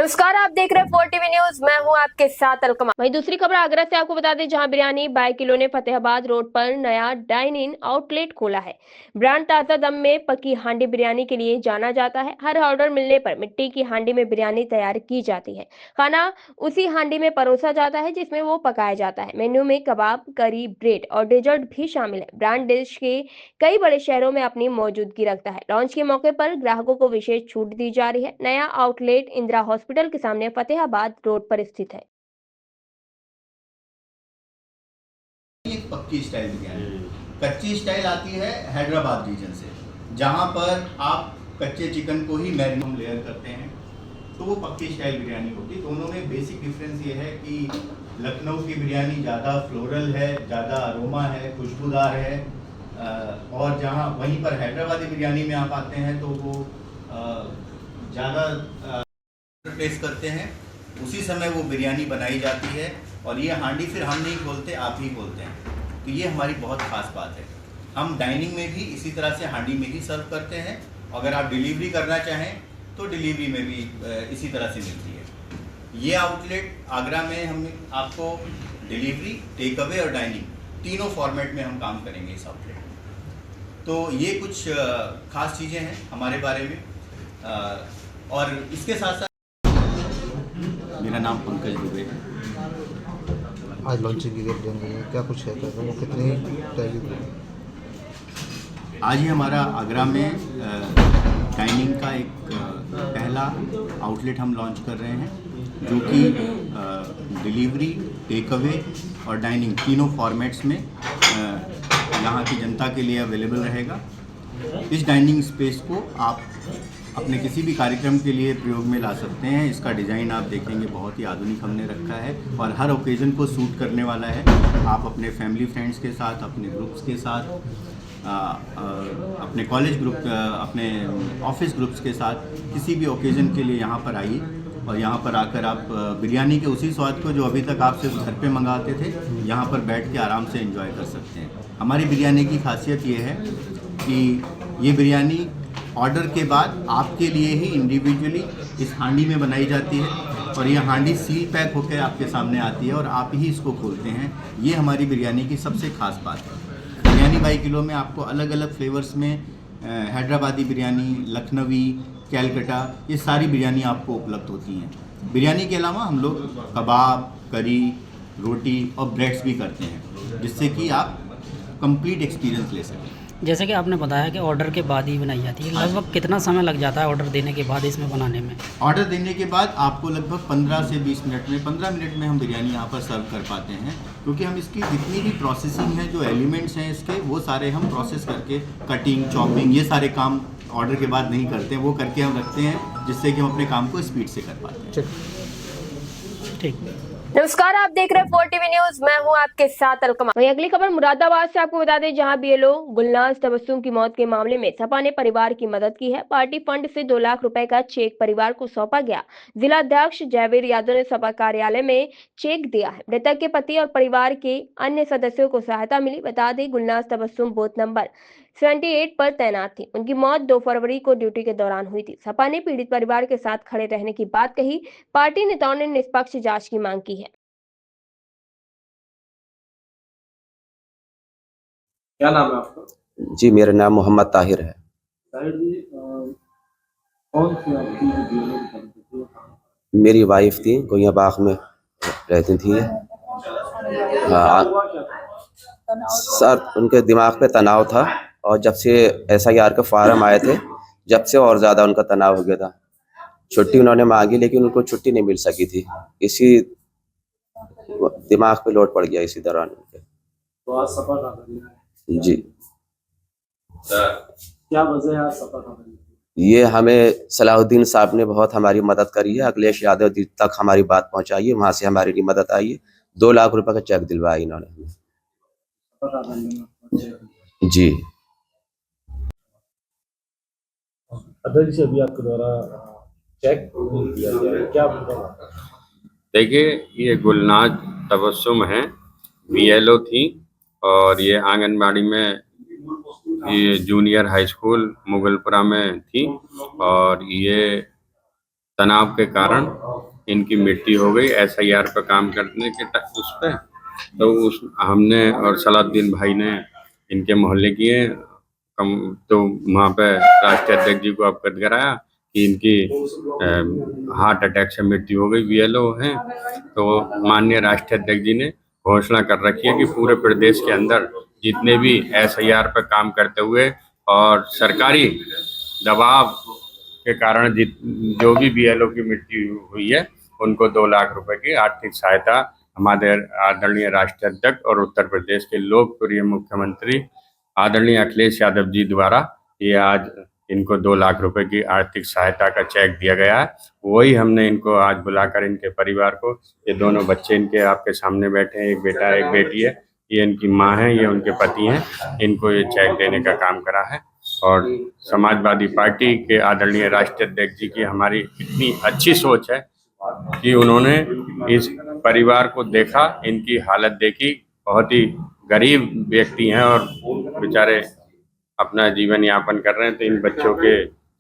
नमस्कार, आप देख रहे हैं 4 टीवी न्यूज। मैं हूं आपके साथ अलकमा। वहीं दूसरी खबर आगरा से आपको बता दें, जहां बिरयानी बाई किलो ने फतेहाबाद रोड पर नया डाइन इन आउटलेट खोला है। ब्रांड ताजा दम में पकी हांडी बिरयानी के लिए जाना जाता है। हर ऑर्डर मिलने पर मिट्टी की हांडी में बिरयानी तैयार की जाती है। खाना उसी हांडी में परोसा जाता है जिसमें वो पकाया जाता है। मेन्यू में कबाब, करी, ब्रेड और डेजर्ट भी शामिल है। ब्रांड देश के कई बड़े शहरों में अपनी मौजूदगी रखता है। लॉन्च के मौके पर ग्राहकों को विशेष छूट दी जा रही है। नया आउटलेट इंदिरा हॉस्पिटल के सामने फतेहाबाद रोड पर स्थित है। एक पक्की स्टाइल बिरयानी, कच्ची स्टाइल आती है हैदराबाद रीजन से, जहाँ पर आप कच्चे चिकन को ही मैरिनेट लेयर करते हैं, तो वो पक्की स्टाइल बिरयानी होती है। दोनों में बेसिक डिफरेंस ये है कि लखनऊ की बिरयानी ज़्यादा फ्लोरल है, ज़्यादा अरोमा है, खुशबूदार है, और जहाँ वहीं पर हैदराबादी बिरयानी में आप आते हैं तो वो ज़्यादा टेस्ट करते हैं। उसी समय वो बिरयानी बनाई जाती है और ये हांडी फिर हम नहीं खोलते, आप ही खोलते हैं। तो ये हमारी बहुत ख़ास बात है। हम डाइनिंग में भी इसी तरह से हांडी में ही सर्व करते हैं। अगर आप डिलीवरी करना चाहें तो डिलीवरी में भी इसी तरह से मिलती है। ये आउटलेट आगरा में हम आपको डिलीवरी, टेक अवे और डाइनिंग तीनों फॉर्मेट में हम काम करेंगे इस आउटलेट। तो ये कुछ ख़ास चीज़ें हैं हमारे बारे में। और इसके साथ साथ मेरा नाम पंकज दुबे है। आज लॉन्चिंग की डेट देंगे, क्या कुछ है, वो कितनी तारीख? आज ही हमारा आगरा में डाइनिंग का एक पहला आउटलेट हम लॉन्च कर रहे हैं, जो कि डिलीवरी, टेक अवे और डाइनिंग तीनों फॉर्मेट्स में यहाँ की जनता के लिए अवेलेबल रहेगा। इस डाइनिंग स्पेस को आप अपने किसी भी कार्यक्रम के लिए प्रयोग में ला सकते हैं। इसका डिज़ाइन आप देखेंगे बहुत ही आधुनिक हमने रखा है और हर ओकेज़न को सूट करने वाला है। आप अपने फैमिली फ्रेंड्स के साथ, अपने ग्रुप्स के साथ, अपने कॉलेज ग्रुप, अपने ऑफिस ग्रुप्स के साथ किसी भी ओकेज़न के लिए यहाँ पर आइए और यहाँ पर आकर आप बिरयानी के उसी स्वाद को जो अभी तक आप सिर्फ घर पे मंगाते थे, यहाँ पर बैठ के आराम से एंजॉय कर सकते हैं। हमारी बिरयानी की खासियत ये है कि ये बिरयानी ऑर्डर के बाद आपके लिए ही इंडिविजुअली इस हांडी में बनाई जाती है और ये हांडी सील पैक होकर आपके सामने आती है और आप ही इसको खोलते हैं। ये हमारी बिरयानी की सबसे ख़ास बात है। बिरयानी बाई किलो में आपको अलग अलग फ्लेवर्स में हैदराबादी बिरयानी, लखनवी, कैलकटा, ये सारी बिरयानी आपको उपलब्ध होती हैं। बिरयानी के अलावा हम लोग कबाब, करी, रोटी और ब्रेड्स भी करते हैं, जिससे कि आप कंप्लीट एक्सपीरियंस ले सकें। जैसे कि आपने बताया कि ऑर्डर के बाद ही बनाई जाती है, लगभग कितना समय लग जाता है ऑर्डर देने के बाद इसमें बनाने में? ऑर्डर देने के बाद आपको लगभग 15 से 20 मिनट में, 15 मिनट में हम बिरयानी यहाँ पर सर्व कर पाते हैं, क्योंकि हम इसकी जितनी भी प्रोसेसिंग है, जो एलिमेंट्स हैं इसके, वो सारे हम प्रोसेस करके कटिंग, चॉपिंग, ये सारे काम ऑर्डर के बाद नहीं करते हैं, वो करके हम रखते हैं, जिससे कि हम अपने काम को स्पीड से कर पाते हैं। ठीक। नमस्कार, आप देख रहे हैं 4 टीवी न्यूज। मैं हूं आपके साथ अलकमा। वहीं अगली खबर मुरादाबाद से आपको बता दें, जहां बीएलओ गुलनाज तबस्सुम की मौत के मामले में सपा ने परिवार की मदद की है। पार्टी फंड से 2 लाख रुपए का चेक परिवार को सौंपा गया। जिला अध्यक्ष जयवीर यादव ने सपा कार्यालय में चेक दिया है। मृतक के पति और परिवार के अन्य सदस्यों को सहायता मिली। बता दें, गुलनाज तबस्सुम बूथ नंबर 78 पर तैनात थी। उनकी मौत 2 फरवरी को ड्यूटी के दौरान हुई थी। सपा ने पीड़ित परिवार के साथ खड़े रहने की बात कही। पार्टी नेताओं ने निष्पक्ष जांच की मांग की है। क्या नाम है आपका? जी, मेरा नाम मोहम्मद ताहिर है। ताहिर जी, कौन सी आपकी बीएलओ थी? मेरी वाइफ थी, गोइयाबाग में रहती थी। हुआ क्या था? सर, उनके दिमाग पे तनाव था और जब से एसआईआर के फार्म आए थे, जब से और ज़्यादा उनका तनाव हो गया था। छुट्टी उन्होंने मांगी लेकिन उनको छुट्टी नहीं मिल सकी थी। इसी दिमाग पे लोड पड़ गया इसी दौरान उनके। तो आज सपा का बनी है। जी, क्या वजह है आज सपा का बनी? ये हमें सलाहुद्दीन साहब ने बहुत हमारी मदद करी है। अखिलेश यादव जी तक हमारी बात पहुंचाई है, वहाँ से हमारी लिए मदद आई है। 2 लाख रुपए का चेक दिलवाया इन्होंने हमें। सपा का बनी। जी, अध्यक्ष, अभी आपके द्वारा चेक दिया गया है, क्या बताना? देखिए, ये गुलनाज तबस्सुम है, बीएलओ थी और ये आंगनबाड़ी में, ये जूनियर हाई स्कूल मुगलपुरा में थी और ये तनाव के कारण इनकी मृत्यु हो गई एसआईआर पर काम करने के उस पर। तो उस हमने और सलाउद्दीन भाई ने इनके मोहल्ले किए तो वहाँ पे राष्ट्रीय अध्यक्ष जी को अवगत कराया कि इनकी हार्ट अटैक से मृत्यु हो गई, बीएलओ हैं। तो माननीय राष्ट्रीय अध्यक्ष जी ने घोषणा कर रखी है कि पूरे प्रदेश के अंदर जितने भी एसआईआर पर काम करते हुए और सरकारी दबाव के कारण जो भी बीएलओ की मृत्यु हुई है उनको 2 लाख रुपए की आर्थिक सहायता हमारे आदरणीय राष्ट्रीय अध्यक्ष और उत्तर प्रदेश के लोकप्रिय मुख्यमंत्री आदरणीय अखिलेश यादव जी द्वारा ये आज इनको 2 लाख रुपए की आर्थिक सहायता का चेक दिया गया है। वही हमने इनको आज बुलाकर इनके परिवार को, ये दोनों बच्चे इनके आपके सामने बैठे हैं, एक बेटा एक बेटी है, ये इनकी माँ है, ये उनके पति हैं, इनको ये चेक देने का काम करा है। और समाजवादी पार्टी के आदरणीय राष्ट्रीय अध्यक्ष जी की हमारी इतनी अच्छी सोच है कि उन्होंने इस परिवार को देखा, इनकी हालत देखी, बहुत ही गरीब व्यक्ति हैं और बेचारे अपना जीवन यापन कर रहे हैं। तो इन बच्चों के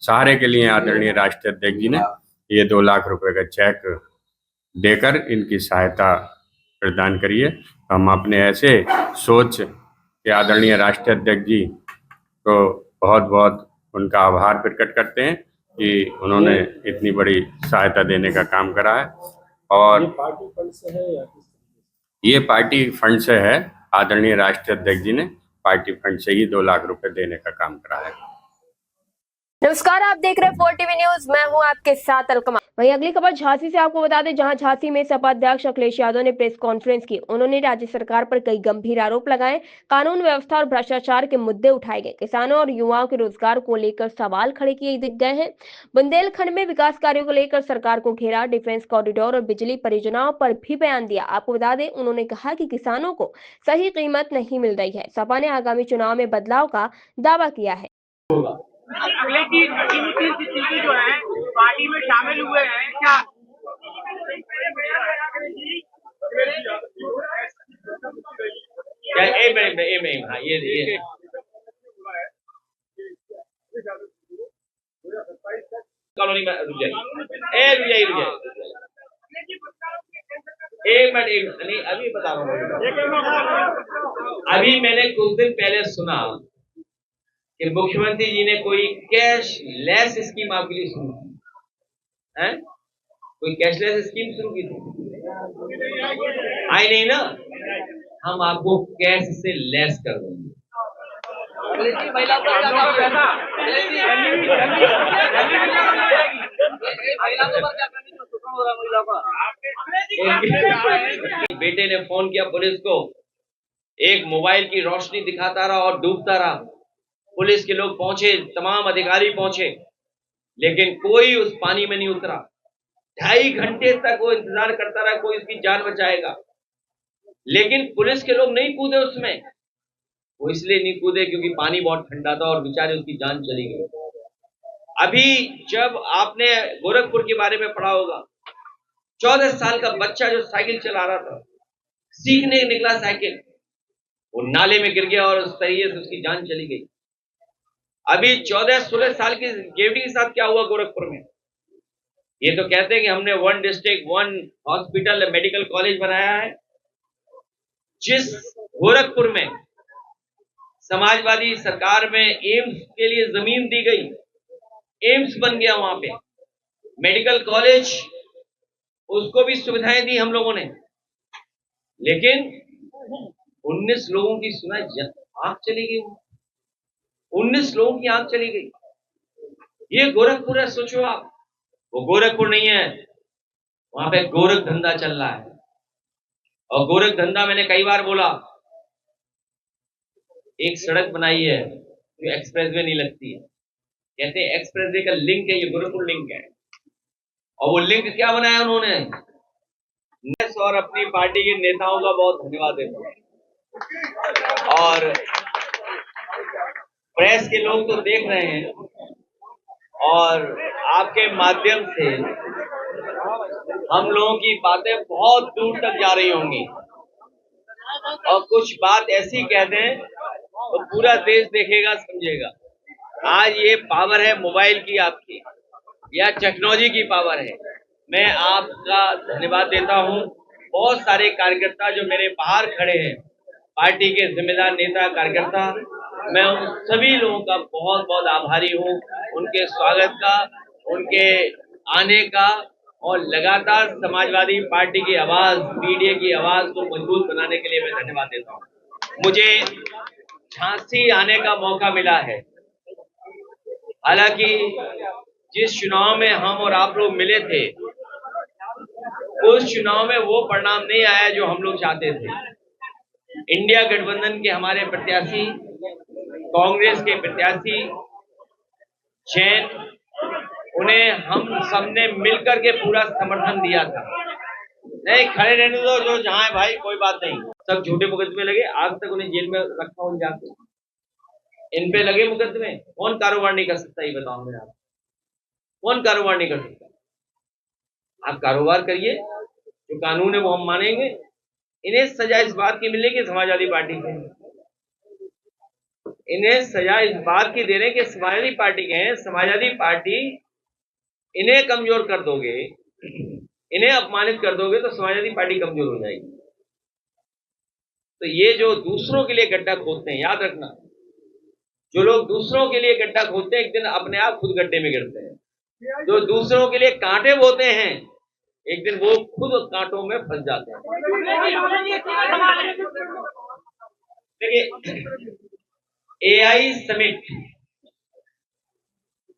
सहारे के लिए आदरणीय राष्ट्रीय अध्यक्ष जी ने ये 2 लाख रुपए का चेक देकर इनकी सहायता प्रदान करिए। हम अपने ऐसे सोच के आदरणीय राष्ट्रीय अध्यक्ष जी को बहुत बहुत उनका आभार प्रकट करते हैं कि उन्होंने इतनी बड़ी सहायता देने का काम करा है। और ये पार्टी फंड से है या किस तरीके ये पार्टी फंड से है, आदरणीय राष्ट्रीय अध्यक्ष जी ने पार्टी फंड से ही 2 लाख रुपए देने का काम करा है। नमस्कार, आप देख रहे हैं 4TV न्यूज। मैं हूं आपके साथ अलकमा। वहीं अगली खबर झांसी से आपको बता दें, जहां झांसी में सपा अध्यक्ष अखिलेश यादव ने प्रेस कॉन्फ्रेंस की। उन्होंने राज्य सरकार पर कई गंभीर आरोप लगाए, कानून व्यवस्था और भ्रष्टाचार के मुद्दे उठाए गए, किसानों और युवाओं के रोजगार को लेकर सवाल खड़े किए गए हैं। बुंदेलखंड में विकास कार्यों को लेकर सरकार को घेरा, डिफेंस कॉरिडोर और बिजली परियोजनाओं पर भी बयान दिया। आपको बता दें, उन्होंने कहा कि किसानों को सही कीमत नहीं मिल रही है। सपा ने आगामी चुनाव में बदलाव का दावा किया है। अखिलेश जी चीजें जो है पार्टी में शामिल हुए हैं क्या? हाँ, ये कॉलोनी में रुक जाइए, एक मिनट नहीं, अभी बता रहा हूँ। अभी मैंने कुछ दिन पहले सुना कि मुख्यमंत्री जी ने कोई कैशलेस स्कीम आपके लिए शुरू की है। कोई कैशलेस स्कीम शुरू की थी? आई नहीं ना, हम आपको कैश से लेस कर देंगे। बेटे ने फोन किया पुलिस को, एक मोबाइल की रोशनी दिखाता रहा और डूबता रहा। पुलिस के लोग पहुंचे, तमाम अधिकारी पहुंचे, लेकिन कोई उस पानी में नहीं उतरा। 2.5 घंटे तक वो इंतजार करता रहा, कोई उसकी जान बचाएगा, लेकिन पुलिस के लोग नहीं कूदे उसमें। वो इसलिए नहीं कूदे क्योंकि पानी बहुत ठंडा था और बेचारे उसकी जान चली गई। अभी जब आपने गोरखपुर के बारे में पढ़ा होगा, 14 साल का बच्चा जो साइकिल चला रहा था, सीखने निकला साइकिल, वो नाले में गिर गया और उस तरीके से उसकी जान चली गई। अभी 14-16 साल की गेवड़ी के साथ क्या हुआ गोरखपुर में? ये तो कहते हैं कि हमने 1 डिस्ट्रिक्ट 1 हॉस्पिटल मेडिकल कॉलेज बनाया है। जिस गोरखपुर में समाजवादी सरकार में एम्स के लिए जमीन दी गई, एम्स बन गया, वहां पे मेडिकल कॉलेज, उसको भी सुविधाएं दी हम लोगों ने, लेकिन 19 लोगों की सुना आंख चली गई। 19 लोगों की आंख चली गई। ये गोरखपुर है, सोचो आप। वो गोरखपुर नहीं है, वहां पे गोरख धंधा चल रहा है। और गोरख धंधा मैंने कई बार बोला, एक सड़क बनाई है जो एक्सप्रेसवे नहीं लगती है, कहते हैं एक्सप्रेसवे का लिंक है, ये गोरखपुर लिंक है। और वो लिंक क्या बनाया उन्होंने? और अपनी पार्टी के नेताओं का बहुत धन्यवाद देता हूं। और प्रेस के लोग तो देख रहे हैं और आपके माध्यम से हम लोगों की बातें बहुत दूर तक जा रही होंगी। और कुछ बात ऐसी कह दें तो पूरा देश देखेगा, समझेगा। आज ये पावर है मोबाइल की आपकी, या टेक्नोलॉजी की पावर है। मैं आपका धन्यवाद देता हूं। बहुत सारे कार्यकर्ता जो मेरे बाहर खड़े हैं, पार्टी के जिम्मेदार नेता कार्यकर्ता, मैं उन सभी लोगों का बहुत बहुत आभारी हूं, उनके स्वागत का, उनके आने का, और लगातार समाजवादी पार्टी की आवाज, पीडीए की आवाज को मजबूत बनाने के लिए मैं धन्यवाद देता हूं। मुझे झांसी आने का मौका मिला है। हालांकि जिस चुनाव में हम और आप लोग मिले थे, उस चुनाव में वो परिणाम नहीं आया जो हम लोग चाहते थे। इंडिया गठबंधन के हमारे प्रत्याशी, कांग्रेस के प्रत्याशी जैन, उन्हें हम सबने मिलकर के पूरा समर्थन दिया था। नहीं, खड़े रहने दो, जो जहां है भाई, कोई बात नहीं। सब झूठे मुकदमे लगे, आज तक उन्हें जेल में रखा हो जाके। इन पे लगे मुकदमे, कौन कारोबार नहीं कर सकता, ये बताओ मैं आप, कौन कारोबार नहीं कर सकता? आप कारोबार करिए, जो कानून है वो हम मानेंगे। इन्हें सजा इस बात की मिलेगी, समाजवादी पार्टी के, इन्हें सजा इस बात की दे रहे हैं कि समाजवादी पार्टी के हैं। समाजवादी पार्टी, इन्हें कमजोर कर दोगे, इन्हें अपमानित कर दोगे तो समाजवादी पार्टी कमजोर हो जाएगी। तो ये जो दूसरों के लिए गड्ढा खोदते हैं, याद रखना, जो लोग दूसरों के लिए गड्ढा खोदते हैं, एक दिन अपने आप खुद गड्ढे में गिरते हैं। जो दूसरों के लिए कांटे बोते हैं, एक दिन वो खुद कांटों में फंस जाते हैं। देखिए, एआई समिट,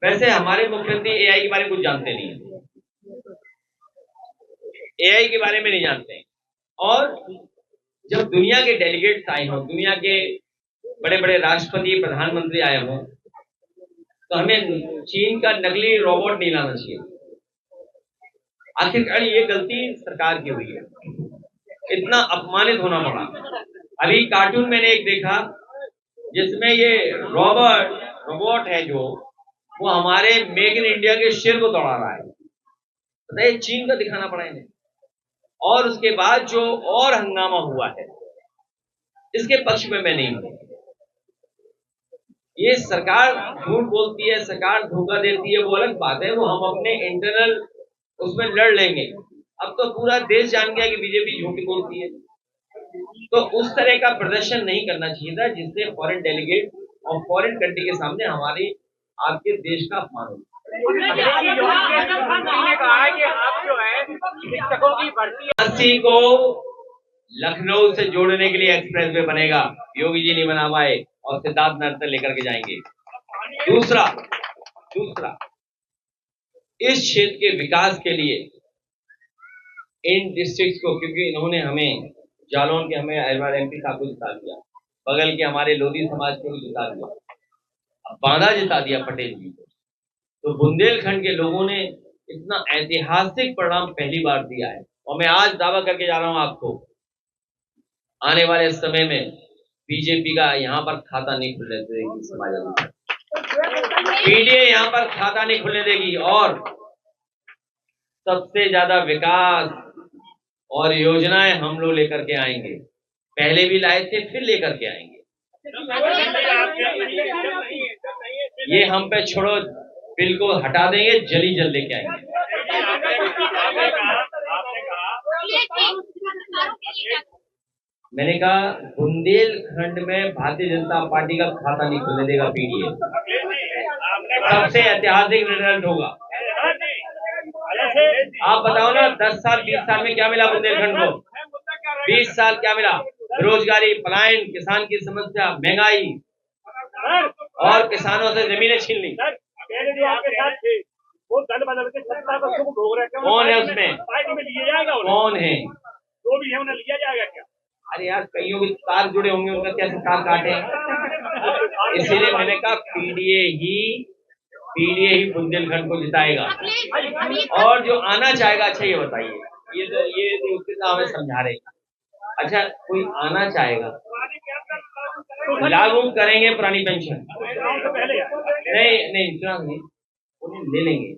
वैसे हमारे मुख्यमंत्री एआई के बारे में कुछ जानते नहीं है, एआई के बारे में नहीं जानते हैं। और जब दुनिया के डेलीगेट्स आए हों, दुनिया के बड़े बड़े राष्ट्रपति, प्रधानमंत्री आए हों, तो हमें चीन का नकली रोबोट नहीं लाना चाहिए। आखिरकार ये गलती सरकार की हुई है, इतना अपमानित होना पड़ा। अभी कार्टून मैंने एक देखा जिसमें ये रोबोट है जो, वो हमारे मेक इन इंडिया के शेर को दौड़ा रहा है। बताइए, चीन का दिखाना पड़ा इन्हें। और उसके बाद जो और हंगामा हुआ है, इसके पक्ष में मैं नहीं हूं। ये सरकार झूठ बोलती है, सरकार धोखा देती है, वो अलग बात है, वो हम अपने इंटरनल उसमें लड़ लेंगे। अब तो पूरा देश जान गया कि बीजेपी झूठ बोलती है। तो उस तरह का प्रदर्शन नहीं करना चाहिए था, जिससे फॉरेन डेलीगेट और फॉरेन कंट्री के सामने हमारे आपके देश का अपमान हो। झांसी को लखनऊ से जोड़ने के लिए एक्सप्रेस वे बनेगा, योगी जी नहीं बना पाए और सिद्धार्थ नगर तक लेकर के जाएंगे। दूसरा, इस क्षेत्र के विकास के लिए इन डिस्ट्रिक्ट्स को, क्योंकि इन्होंने हमें जालौन के हमें एमपी साहब को जिता दिया, बगल के हमारे लोधी समाज को जिता दिया, अब बांदा जिता दिया पटेल जी को, तो बुंदेलखंड के लोगों ने इतना ऐतिहासिक परिणाम पहली बार दिया है। और मैं आज दावा करके जा रहा हूं आपको, आने वाले समय में बीजेपी का यहाँ पर खाता नहीं खुलने देगी समाजवादी, पीडीए यहाँ पर खाता नहीं खुलने देगी, और सबसे ज्यादा विकास और योजनाएं हम लोग लेकर के आएंगे। पहले भी लाए थे, फिर लेकर के आएंगे। ये हम पे छोड़ो, बिल को हटा देंगे, जल्दी जल्द लेके आएंगे। मैंने कहा, बुंदेलखंड में भारतीय जनता पार्टी का खाता नहीं खुलने देगा पीडीए। सबसे ऐतिहासिक रिजल्ट होगा। आप बताओ ना, 10 साल 20 साल में क्या मिला बुंदेलखंड को? 20 साल क्या मिला? बेरोजगारी, पलायन, किसान की समस्या, महंगाई, और किसानों से जमीनें छीन ली। वो दल बदल के सत्ता का सुख भोग रहे हैं। कौन है उसमें? पार्टी में लिया जाएगा, कौन है? जो भी है उन्हें लिया जाएगा क्या? अरे यार, कईयों के तार जुड़े होंगे, उनका कैसे तार काटे? इसीलिए मैंने कहा पीडीए ही बुंदेलखंड को जिताएगा। और जो आना चाहेगा, अच्छा ये बताइए, ये उसके साथ हमें समझा रहे, अच्छा कोई आना चाहेगा, लागू करेंगे पुरानी पेंशन, नहीं चुनाव नहीं, उन्हें ले लेंगे।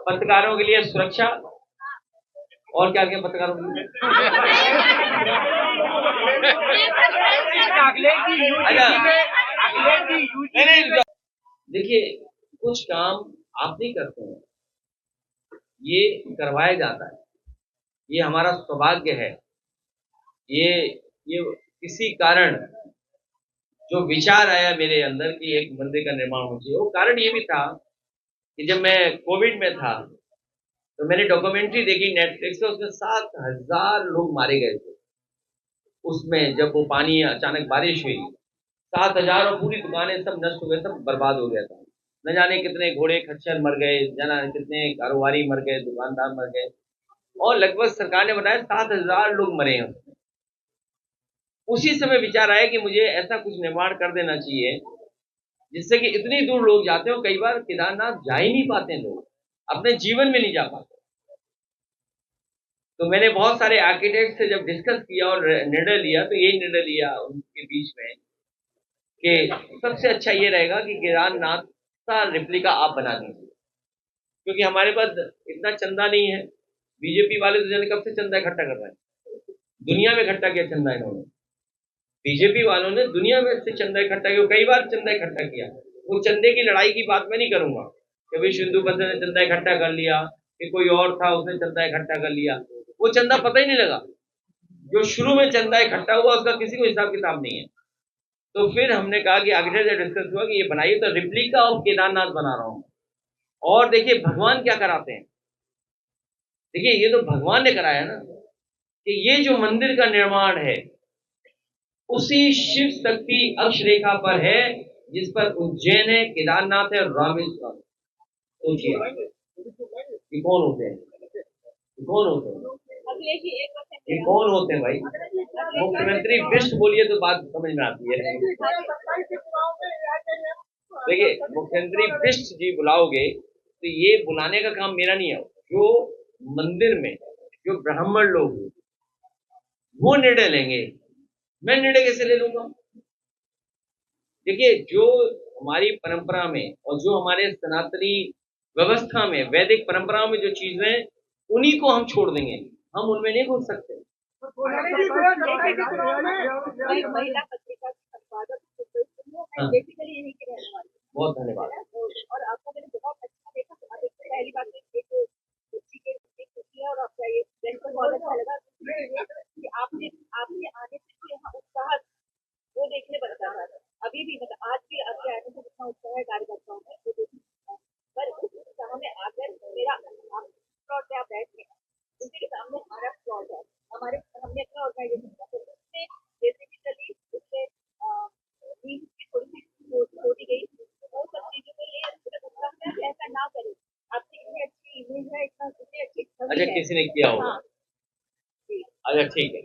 पत्रकारों के लिए सुरक्षा, और क्या क्या पत्रकारों के लिए? अच्छा, नहीं देखिए, कुछ काम आप नहीं करते हैं, ये करवाया जाता है। ये हमारा सौभाग्य है। ये किसी कारण जो विचार आया मेरे अंदर कि एक मंदिर का निर्माण होना चाहिए, वो कारण ये भी था कि जब मैं कोविड में था तो मैंने डॉक्यूमेंट्री देखी नेटफ्लिक्स पे, उसमें 7,000 लोग मारे गए थे। उसमें जब वो पानी अचानक बारिश हुई, 7,000 और पूरी दुकानें सब नष्ट हो गए, सब बर्बाद हो गया था। न जाने कितने घोड़े खच्चर मर गए, न जाने कितने कारोबारी मर गए, दुकानदार मर गए, और लगभग सरकार ने बताया 7,000 लोग मरे हैं। उसी समय विचार आया कि मुझे ऐसा कुछ निर्माण कर देना चाहिए जिससे कि इतनी दूर लोग जाते हो, कई बार केदारनाथ जा ही नहीं पाते लोग, अपने जीवन में नहीं जा पाते। तो मैंने बहुत सारे आर्किटेक्ट से जब डिस्कस किया और निर्णय लिया, तो यही निर्णय लिया उनके बीच में कि सबसे अच्छा ये रहेगा कि केदारनाथ का रिप्लिका आप बना दीजिए, क्योंकि हमारे पास इतना चंदा नहीं है। बीजेपी वाले तो जाने कब से चंदा इकट्ठा कर रहे हैं, दुनिया में इकट्ठा किया चंदा इन्होंने। बीजेपी वालों ने दुनिया में से चंदा इकट्ठा किया, कई बार चंदा इकट्ठा किया। वो चंदे की लड़ाई की बात मैं नहीं करूंगा, कभी सिंधु बंधु ने चंदा इकट्ठा कर लिया कि कोई और था उसने चंदा इकट्ठा कर लिया, वो चंदा पता ही नहीं लगा। जो शुरू में चंदा इकट्ठा हुआ उसका किसी को हिसाब किताब नहीं है। तो फिर हमने कहा कि आगे जब डिस्कस हुआ कि ये बनाइए, तो रिप्लिका ऑफ केदारनाथ बना रहा हूँ। और देखिए भगवान क्या कराते हैं, देखिए ये तो भगवान ने कराया ना, कि ये जो मंदिर का निर्माण है उसी शिव शक्ति अक्षरेखा पर है जिस पर उज्जैन है, केदारनाथ है और रामेश्वरम। सोचिए ये कौन होते हैं, ये कौन होते हैं, ये कौन होते हैं भाई? मुख्यमंत्री विष्ट बोलिए तो बात समझ में आती है। देखिए मुख्यमंत्री विष्ट जी बुलाओगे तो ये बुलाने का काम मेरा नहीं है, जो मंदिर में जो ब्राह्मण लोग वो निर्णय लेंगे, मैं निर्णय कैसे ले लूंगा? देखिए जो हमारी परंपरा में और जो हमारे सनातनी व्यवस्था में, वैदिक परंपराओं में जो चीजें, उन्हीं को हम छोड़ देंगे, हम उनमें नहीं घुस सकते। हाँ। बहुत धन्यवाद। और आपको मैंने बहुत अच्छा देखा, पहली बात एक बच्ची के और आपका ये बहुत अच्छा लगा कि आपने आने से यहाँ उत्साह वो देखने बनता था। अभी भी मतलब आज भी आपके आने से जितना उत्साह है कार्यकर्ताओं में वो देखने, पर उस उत्साह में आकर मेरा प्लॉट पे आप बैठ के उनके सामने हमारा प्लॉट है, हमारे हमने अपना ऑर्गेनाइजेशन उससे बेसिकली उससे थोड़ी सी छोड़ी गई, वो सब चीजों में ये ऐसा ना करें। आपकी इतनी अच्छी इमेज है, इतना अच्छी अच्छा किसी ने किया होगा। अच्छा ठीक है।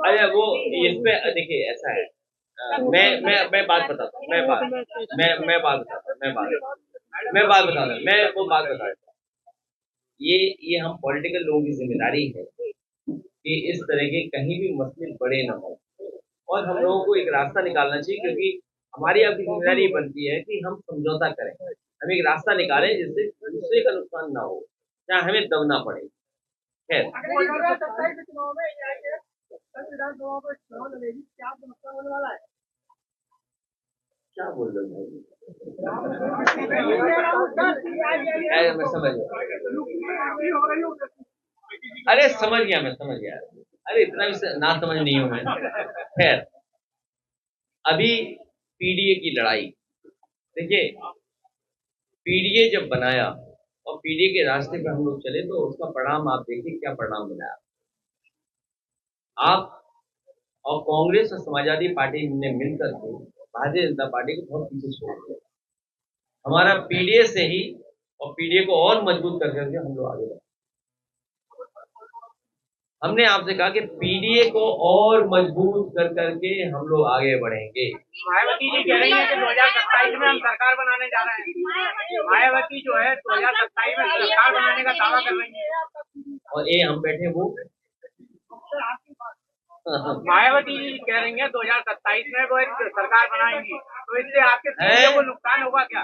अच्छा वो इस पे देखिए ऐसा है, मैं बात बताता हूँ, मैं बात बताता हूँ, मैं वो बात बता देता हूँ। ये हम पॉलिटिकल लोगों की जिम्मेदारी है कि इस तरह के कहीं भी मसले बड़े ना हो, और हम लोगों को एक रास्ता निकालना चाहिए, क्योंकि हमारी आपकी जिम्मेदारी बनती है कि हम समझौता करें, हम एक रास्ता निकालें जिससे दूसरे का नुकसान ना हो, चाहे हमें दबना पड़े। खैर क्या बोल रहे हो भाई? मैं समझ गया, अरे समझ गया, मैं समझ गया, अरे इतना भी ना समझ नहीं हूं मैं। खैर अभी पीडीए की लड़ाई, देखिए पीडीए जब बनाया और पीडीए के रास्ते पे हम लोग चले तो उसका परिणाम आप देखिए क्या परिणाम बनाया। आप और कांग्रेस और समाजवादी पार्टी ने मिलकर के भारतीय जनता पार्टी को बहुत पीछे छोड़ दिया। हमारा पीडीए से ही, और पीडीए को और मजबूत कर करके हम लोग आगे बढ़े। हमने आपसे कहा कि पीडीए को और मजबूत कर करके हम लोग आगे बढ़ेंगे। मायावती जी कह रही है कि 2027 में हम सरकार बनाने जा रहे हैं। मायावती जो है 2027 में सरकार बनाने का दावा कर रही है, और ये हम बैठे वो मायावती जी कह रही है 2027 में वो एक सरकार बनाएंगी, तो इससे आपके पीडीए को नुकसान होगा क्या?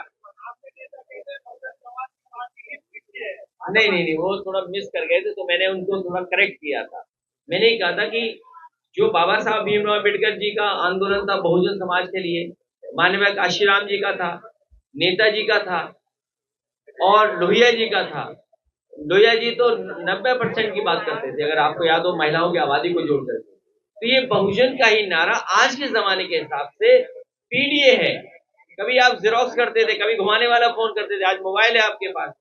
नहीं, वो थोड़ा मिस कर गए थे, तो मैंने उनको थोड़ा करेक्ट किया था। मैंने ही कहा था कि जो बाबा साहब भीमराव अम्बेडकर जी का आंदोलन था बहुजन समाज के लिए, माननीय काशीराम जी का था, नेताजी का था और लोहिया जी का था। लोहिया जी तो 90% की बात करते थे, अगर आपको याद हो, महिलाओं की आबादी को जोड़ करके। तो ये बहुजन का ही नारा आज के जमाने के हिसाब से पीडीए है। कभी आप जेरोक्स करते थे, कभी घुमाने वाला फोन करते थे, आज मोबाइल है आपके पास।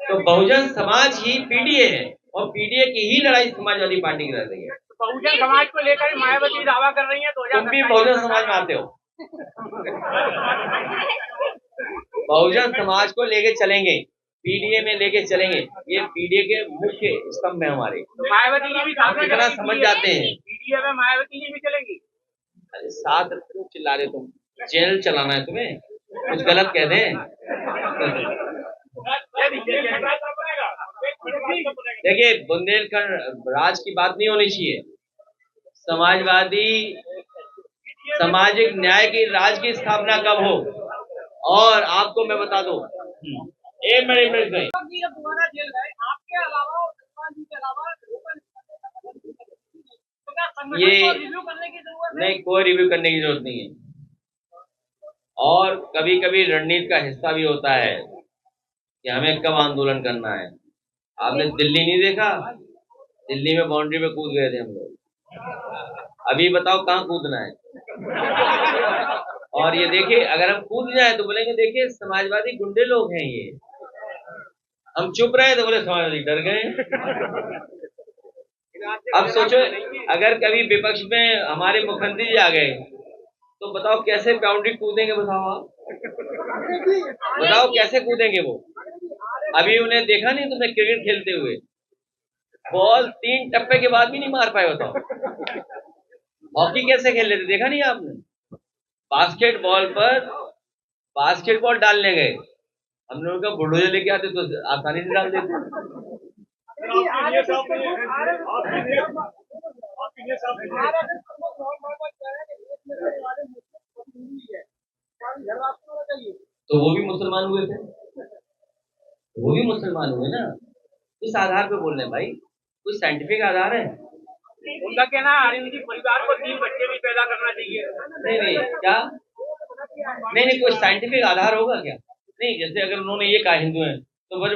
तो बहुजन समाज ही पीडीए है और पीडीए की ही लड़ाई समाजवादी पार्टी की लड़ रही है। बहुजन समाज को लेकर मायावती दावा कर रही है। तुम भी बहुजन समाज में आते हो। बहुजन समाज को लेके चलेंगे, पीडीए में लेके चलेंगे। ये पीडीए के मुख्य स्तंभ है हमारे। मायावती जी भी कितना समझ जाते हैं। पीडीए में मायावती जी भी चलेंगी। अरे साथ क्यों चिल्ला रहे तुम? जेल चलाना है तुम्हें? कुछ गलत कह दें? देखिए, बुंदेलखंड राज की बात नहीं होनी चाहिए। समाजवादी सामाजिक न्याय की राज की स्थापना कब हो? और आपको मैं बता दूं, एक मिनट गई, ये नहीं, कोई रिव्यू करने की जरूरत नहीं है। और कभी कभी रणनीति का हिस्सा भी होता है कि हमें कब आंदोलन करना है। आपने दिल्ली नहीं देखा? दिल्ली में बाउंड्री पे कूद गए थे हम लोग। अभी बताओ कहाँ कूदना है? और ये देखिए, अगर हम कूद जाए तो बोलेंगे देखिए समाजवादी गुंडे लोग हैं ये। हम चुप रहे तो बोले समाजवादी डर गए। अब सोचो, अगर कभी विपक्ष में हमारे मुख्यमंत्री जी आ गए तो बताओ कैसे बाउंड्री कूदेंगे? बताओ आप, बताओ कैसे कूदेंगे वो? अभी उन्हें देखा नहीं तुमने क्रिकेट खेलते हुए? बॉल 3 टप्पे के बाद भी नहीं मार पाए, बताओ। हॉकी कैसे खेल लेते, देखा नहीं आपने? बास्केटबॉल पर बास्केटबॉल डालने गए, हम लोगों का बुलडोजर लेके आते तो आसानी से डाल देते। तो वो भी मुसलमान हुए थे, वो भी मुसलमान हुए ना। इस आधार पे बोल रहे हैं भाई, कोई साइंटिफिक आधार है? उनका कहना है अरविंद जी परिवार को 3 बच्चे भी पैदा करना चाहिए। नहीं क्या? नहीं, कोई साइंटिफिक आधार होगा क्या? नहीं, जैसे अगर उन्होंने ये कहा हिंदू है तो फिर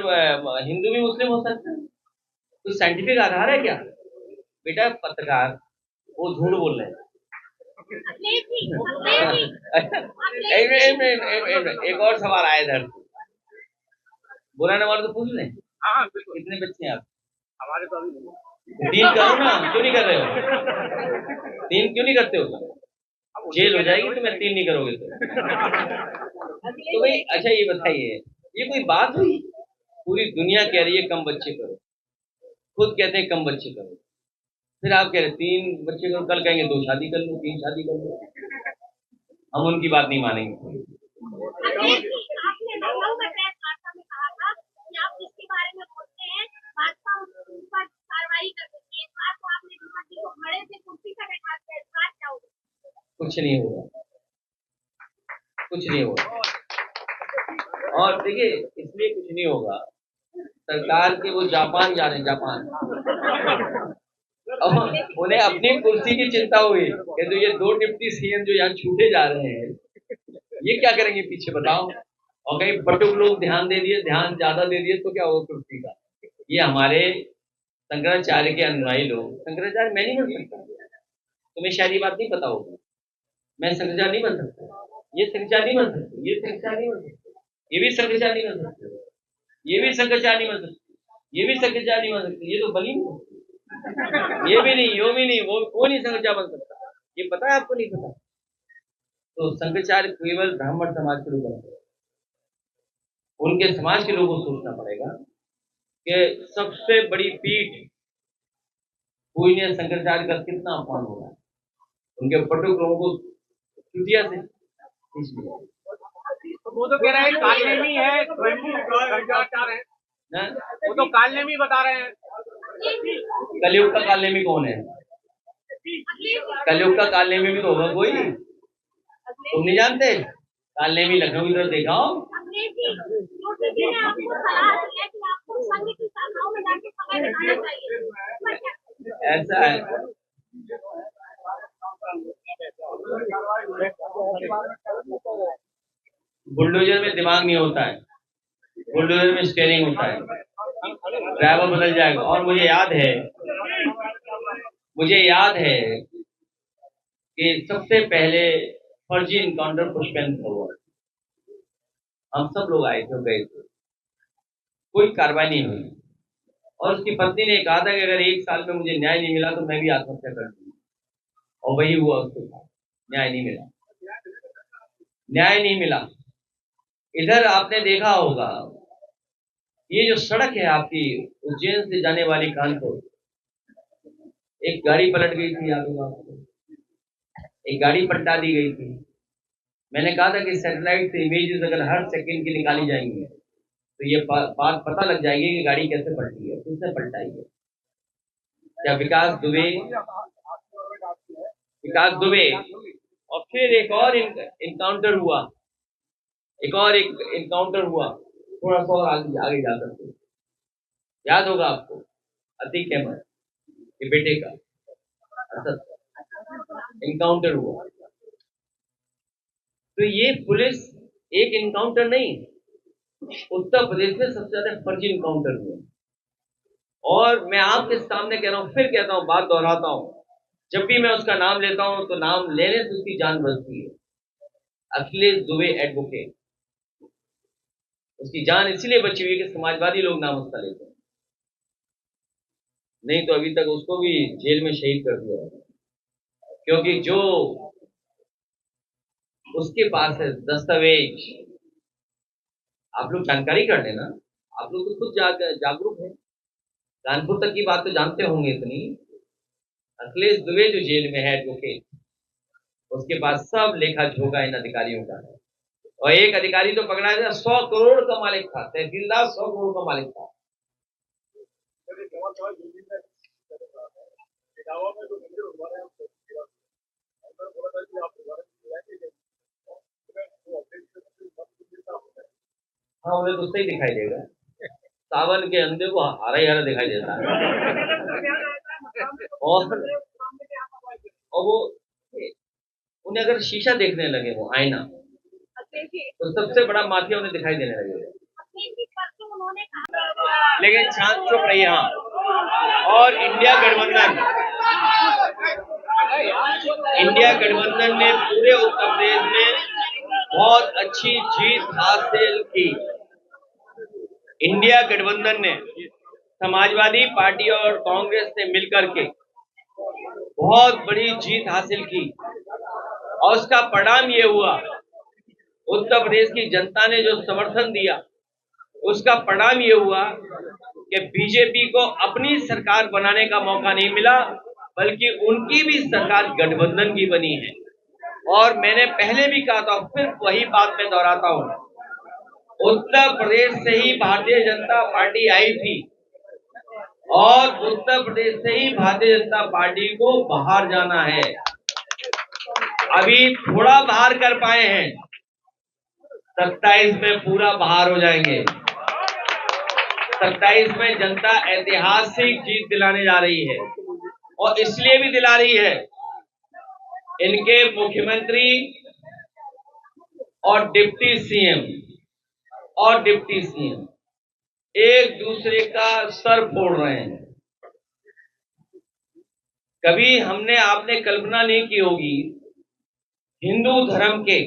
हिंदू भी मुस्लिम हो सकते हैं। कोई साइंटिफिक आधार है क्या? बेटा पत्रकार, वो झूठ बोल रहे हैं। एक और सवाल आया इधर, बुरा न मानो तो पूछ लें। हाँ, कितने बच्चे हैं आप? हमारे तो अभी 3 करो ना, क्यों नहीं कर रहे हो? 3 क्यों नहीं करते हो? जेल हो जाएगी तुम्हें 3 नहीं करोगे तो भाई अच्छा ये बताइए, ये कोई बात हुई? पूरी दुनिया कह रही है कम बच्चे करो, खुद कहते हैं कम बच्चे करो, फिर आप कह रहे 3 बच्चे करो, कल कहेंगे 2 शादी कर लो, 3 शादी कर लो। हम उनकी बात नहीं मानेंगे। कुछ नहीं होगा, कुछ नहीं होगा। और देखिए, इसलिए कुछ नहीं होगा, सरकार के वो जापान जा रहे हैं, जापान। उन्हें अपनी कुर्सी की चिंता हुई कि तो ये 2 डिप्टी सीएम जो यहाँ छूटे जा रहे हैं, ये क्या करेंगे पीछे बताओ। और कहीं बटुक लोग ध्यान ज्यादा दे दिए तो क्या होगा कुर्सी का? ये हमारे शंकराचार्य के अनुयायी लोग, शंकराचार्य मैं नहीं बन सकता, तुम्हें शायद ये बात नहीं पता होगी, मैं शंकराचार्य नहीं बन सकता, ये शंकराचार्य नहीं बन सकते, ये शंकराचार्य नहीं बन सकते, ये भी शंकराचार्य नहीं बन सकते, ये भी शंकराचार्य नहीं बन सकते, ये भी शंकराचार्य नहीं बन सकते, ये तो बली नहीं, ये भी नहीं, यो भी नहीं, वो नहीं शंकराचार्य बन सकता। ये पता है आपको? नहीं पता? तो शंकराचार्य केवल ब्राह्मण समाज के लोग बनते हैं। उनके समाज के लोगों को सोचना पड़ेगा कि सबसे बड़ी पीठ कोई ने शंकराचार्य का कितना अपमान हो रहा है, उनके बटुक लोगों को चुटिया से। वो तो कह रहे हैं कालनेमी है, शंकराचार्य है, वो तो कालनेमी बता रहे हैं। कलयुग का कालनेमी कौन है? कलयुग का कालनेमी भी तो होगा कोई, तुम नहीं जानते? कालनेमी लखनऊ इधर देखा हो? ऐसा है। बुलडोजर में दिमाग नहीं होता है, बुलडोजर में स्टीयरिंग होता है, ड्राइवर बदल जाएगा। और मुझे याद है कि सबसे पहले फर्जी इनकाउंटर पुष्पन का हुआ, हम सब लोग आए थे, गए थे, कोई कार्रवाई नहीं हुई। और उसकी पत्नी ने कहा था कि अगर 1 साल में मुझे न्याय नहीं मिला तो मैं भी आत्महत्या कर दूंगी, और वही हुआ उसके साथ, न्याय नहीं मिला। इधर आपने देखा होगा, ये जो सड़क है आपकी उज्जैन से जाने वाली कानपुर, एक गाड़ी पलट गई थी, याद होगा आपको, एक गाड़ी पलटा दी गई थी। मैंने कहा था कि सैटेलाइट से इमेजेस अगर हर सेकंड की निकाली जाएंगी तो ये बात पता लग जाएगी कि गाड़ी कैसे पलटी है, किसने पलटाई है। क्या विकास दुबे और फिर एक और इनकाउंटर हुआ, थोड़ा सा और आगे जा करके, याद होगा आपको, अतीक अहमद के बेटे का इनकाउंटर हुआ। तो ये पुलिस एक इनकाउंटर नहीं, उत्तर प्रदेश में सबसे ज्यादा फर्जी इनकाउंटर हुए। और मैं आपके सामने कह रहा हूं, फिर कहता हूं, बात दोहराता हूं, जब भी मैं उसका नाम लेता हूं तो नाम लेने से उसकी जान बचती है। अखिलेश दुबे एडवोकेट, उसकी जान इसलिए बची हुई कि समाजवादी लोग नाम उसका लेते हैं, नहीं तो अभी तक उसको भी जेल में शहीद कर दिया, क्योंकि जो उसके पास है दस्तावेज, आप लोग जानकारी कर लेना, आप लोग तो खुद जागरूक हैं, कानपुर तक की बात तो जानते होंगे इतनी। अखिलेश दुबे जो जेल में है एडवोकेट, उसके पास सब लेखा जोखा इन अधिकारियों का है। और एक अधिकारी तो पकड़ा गया 100 करोड़ का मालिक था, तहसीलदार 100 करोड़ का मालिक था। हाँ, उन्हें तो सही दिखाई देगा, सावन के अंधे को हरा ही हरा दिखाई देता है। और वो उन्हें अगर शीशा देखने लगे, वो आईना, तो सबसे बड़ा माफिया उन्हें दिखाई देने लगेगा। लेकिन शांत चुप रही। हाँ, और इंडिया गठबंधन ने पूरे उत्तर प्रदेश में बहुत अच्छी जीत हासिल की। इंडिया गठबंधन ने समाजवादी पार्टी और कांग्रेस से मिलकर के बहुत बड़ी जीत हासिल की, और उसका परिणाम ये हुआ, उत्तर प्रदेश की जनता ने जो समर्थन दिया, उसका परिणाम ये हुआ कि बीजेपी को अपनी सरकार बनाने का मौका नहीं मिला, बल्कि उनकी भी सरकार गठबंधन की बनी है। और मैंने पहले भी कहा था, फिर वही बात मैं दोहराता हूं, उत्तर प्रदेश से ही भारतीय जनता पार्टी आई थी, और उत्तर प्रदेश से ही भारतीय जनता पार्टी को बाहर जाना है। अभी थोड़ा बाहर कर पाए हैं, 27 में पूरा बाहर हो जाएंगे। 27 में जनता ऐतिहासिक जीत दिलाने जा रही है, और इसलिए भी दिला रही है, इनके मुख्यमंत्री और डिप्टी सीएम एक दूसरे का सर फोड़ रहे हैं। कभी आपने कल्पना नहीं की होगी, हिंदू धर्म के,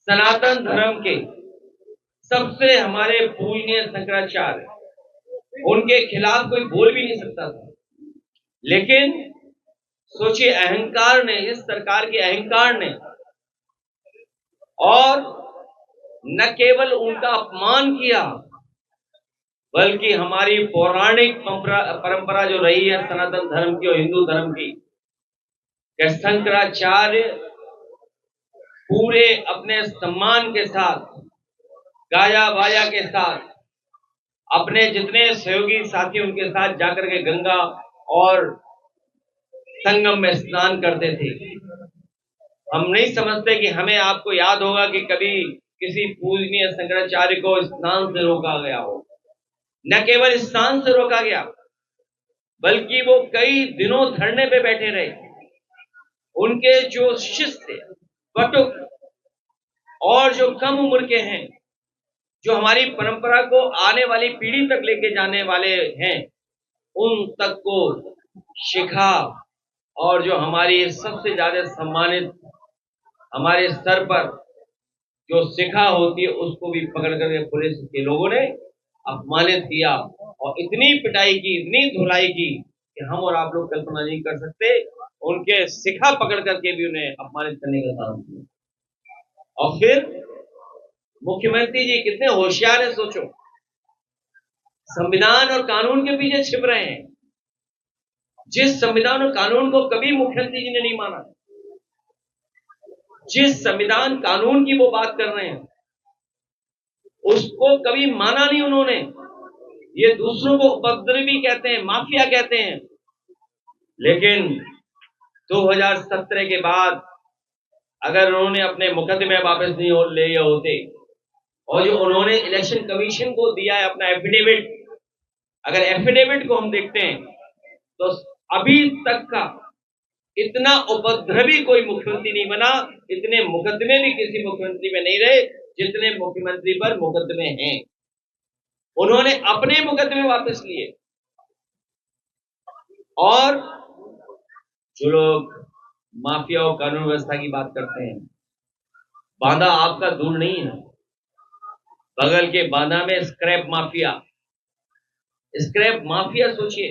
सनातन धर्म के सबसे हमारे पूजनीय शंकराचार्य, उनके खिलाफ कोई बोल भी नहीं सकता था। लेकिन सोचिए, अहंकार ने, इस सरकार के अहंकार ने, और न केवल उनका अपमान किया, बल्कि हमारी पौराणिक परंपरा जो रही है सनातन धर्म की और हिंदू धर्म की, कि शंकराचार्य पूरे अपने सम्मान के साथ, गाया बाजा के साथ, अपने जितने सहयोगी साथी उनके साथ जाकर के गंगा और संगम में स्नान करते थे। हम नहीं समझते कि हमें, आपको याद होगा कि कभी किसी पूजनीय शंकराचार्य को स्नान से रोका गया हो। न केवल स्नान से रोका गया, बल्कि वो कई दिनों धरने पे बैठे रहे। उनके जो शिष्य थे, बटुक, और जो कम उम्र के हैं, जो हमारी परंपरा को आने वाली पीढ़ी तक लेके जाने वाले हैं, उन तक को शिखा और जो हमारी सबसे ज्यादा सम्मानित हमारे स्तर पर जो शिखा होती है उसको भी पकड़ करके पुलिस के लोगों ने अपमानित किया और इतनी पिटाई की, इतनी धुलाई की कि हम और आप लोग कल्पना नहीं कर सकते। उनके शिखा पकड़ करके भी उन्हें अपमानित करने का काम किया। और फिर मुख्यमंत्री जी कितने होशियार है, सोचो, संविधान और कानून के पीछे छिप रहे हैं। जिस संविधान और कानून को कभी मुख्यमंत्री जी ने नहीं माना, जिस संविधान कानून की वो बात कर रहे हैं, उसको कभी माना नहीं उन्होंने। ये दूसरों को उपद्रवी कहते हैं, माफिया कहते हैं। लेकिन 2017 के बाद अगर उन्होंने अपने मुकदमे वापस नहीं लिए होते और जो उन्होंने इलेक्शन कमीशन को दिया है अपना एफिडेविट, अगर एफिडेविट को हम देखते हैं तो अभी तक का इतना उपद्रवी कोई मुख्यमंत्री नहीं बना, इतने मुकदमे भी किसी मुख्यमंत्री में नहीं रहे जितने मुख्यमंत्री पर मुकदमे हैं। उन्होंने अपने मुकदमे वापस लिए। और जो लोग माफिया और कानून व्यवस्था की बात करते हैं, बांदा आपका दूर नहीं है। बगल के बांदा में स्क्रैप माफिया सोचिए,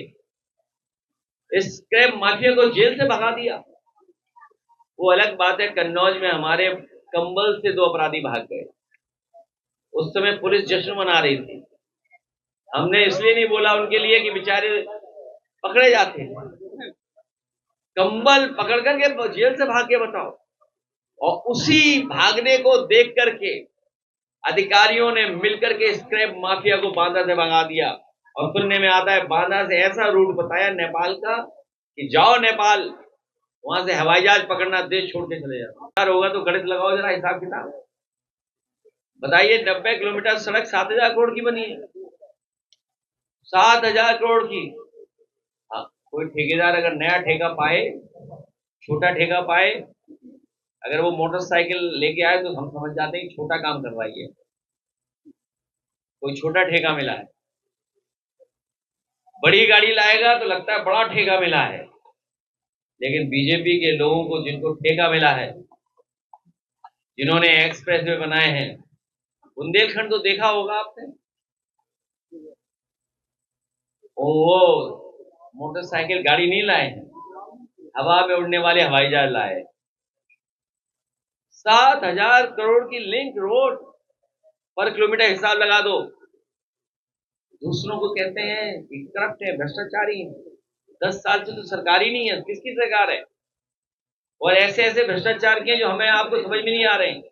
स्क्रैप माफिया को जेल से भगा दिया। वो अलग बात है, कन्नौज में हमारे कंबल से 2 अपराधी भाग गए। उस समय पुलिस जश्न मना रही थी। हमने इसलिए नहीं बोला उनके लिए कि बेचारे पकड़े जाते हैं। कंबल पकड़ करके जेल से भाग के बताओ। और उसी भागने को देख करके अधिकारियों ने मिलकर के स्क्रैप माफिया को बांदा से भगा दिया। और सुनने में आता है बांदा से ऐसा रूट बताया नेपाल का कि जाओ नेपाल, वहां से हवाई जहाज पकड़ना, देश छोड़ के चले जाओ। होगा तो गणित लगाओ जरा, हिसाब किताब बताइए। 90 किलोमीटर सड़क 7,000 करोड़ की बनी है, 7,000 करोड़ की। हाँ, कोई ठेकेदार अगर नया ठेका पाए, छोटा ठेका पाए, अगर वो मोटरसाइकिल लेके आए तो हम समझ जाते हैं कि छोटा काम कर रहा है। कोई छोटा ठेका मिला है। बड़ी गाड़ी लाएगा तो लगता है बड़ा ठेका मिला है। लेकिन बीजेपी के लोगों को जिनको ठेका मिला है, जिन्होंने एक्सप्रेस वे बनाए हैं, बुंदेलखंड तो देखा होगा आपने, वो मोटरसाइकिल गाड़ी नहीं लाए, हवा में उड़ने वाले हवाई जहाज लाए। 7,000 करोड़ की लिंक रोड पर किलोमीटर हिसाब लगा दो। दूसरों को कहते हैं कि करप्ट है, भ्रष्टाचारी है। 10 साल से तो सरकार ही नहीं है, किसकी सरकार है? और ऐसे ऐसे भ्रष्टाचार किए जो हमें आपको समझ में नहीं आ रहे हैं।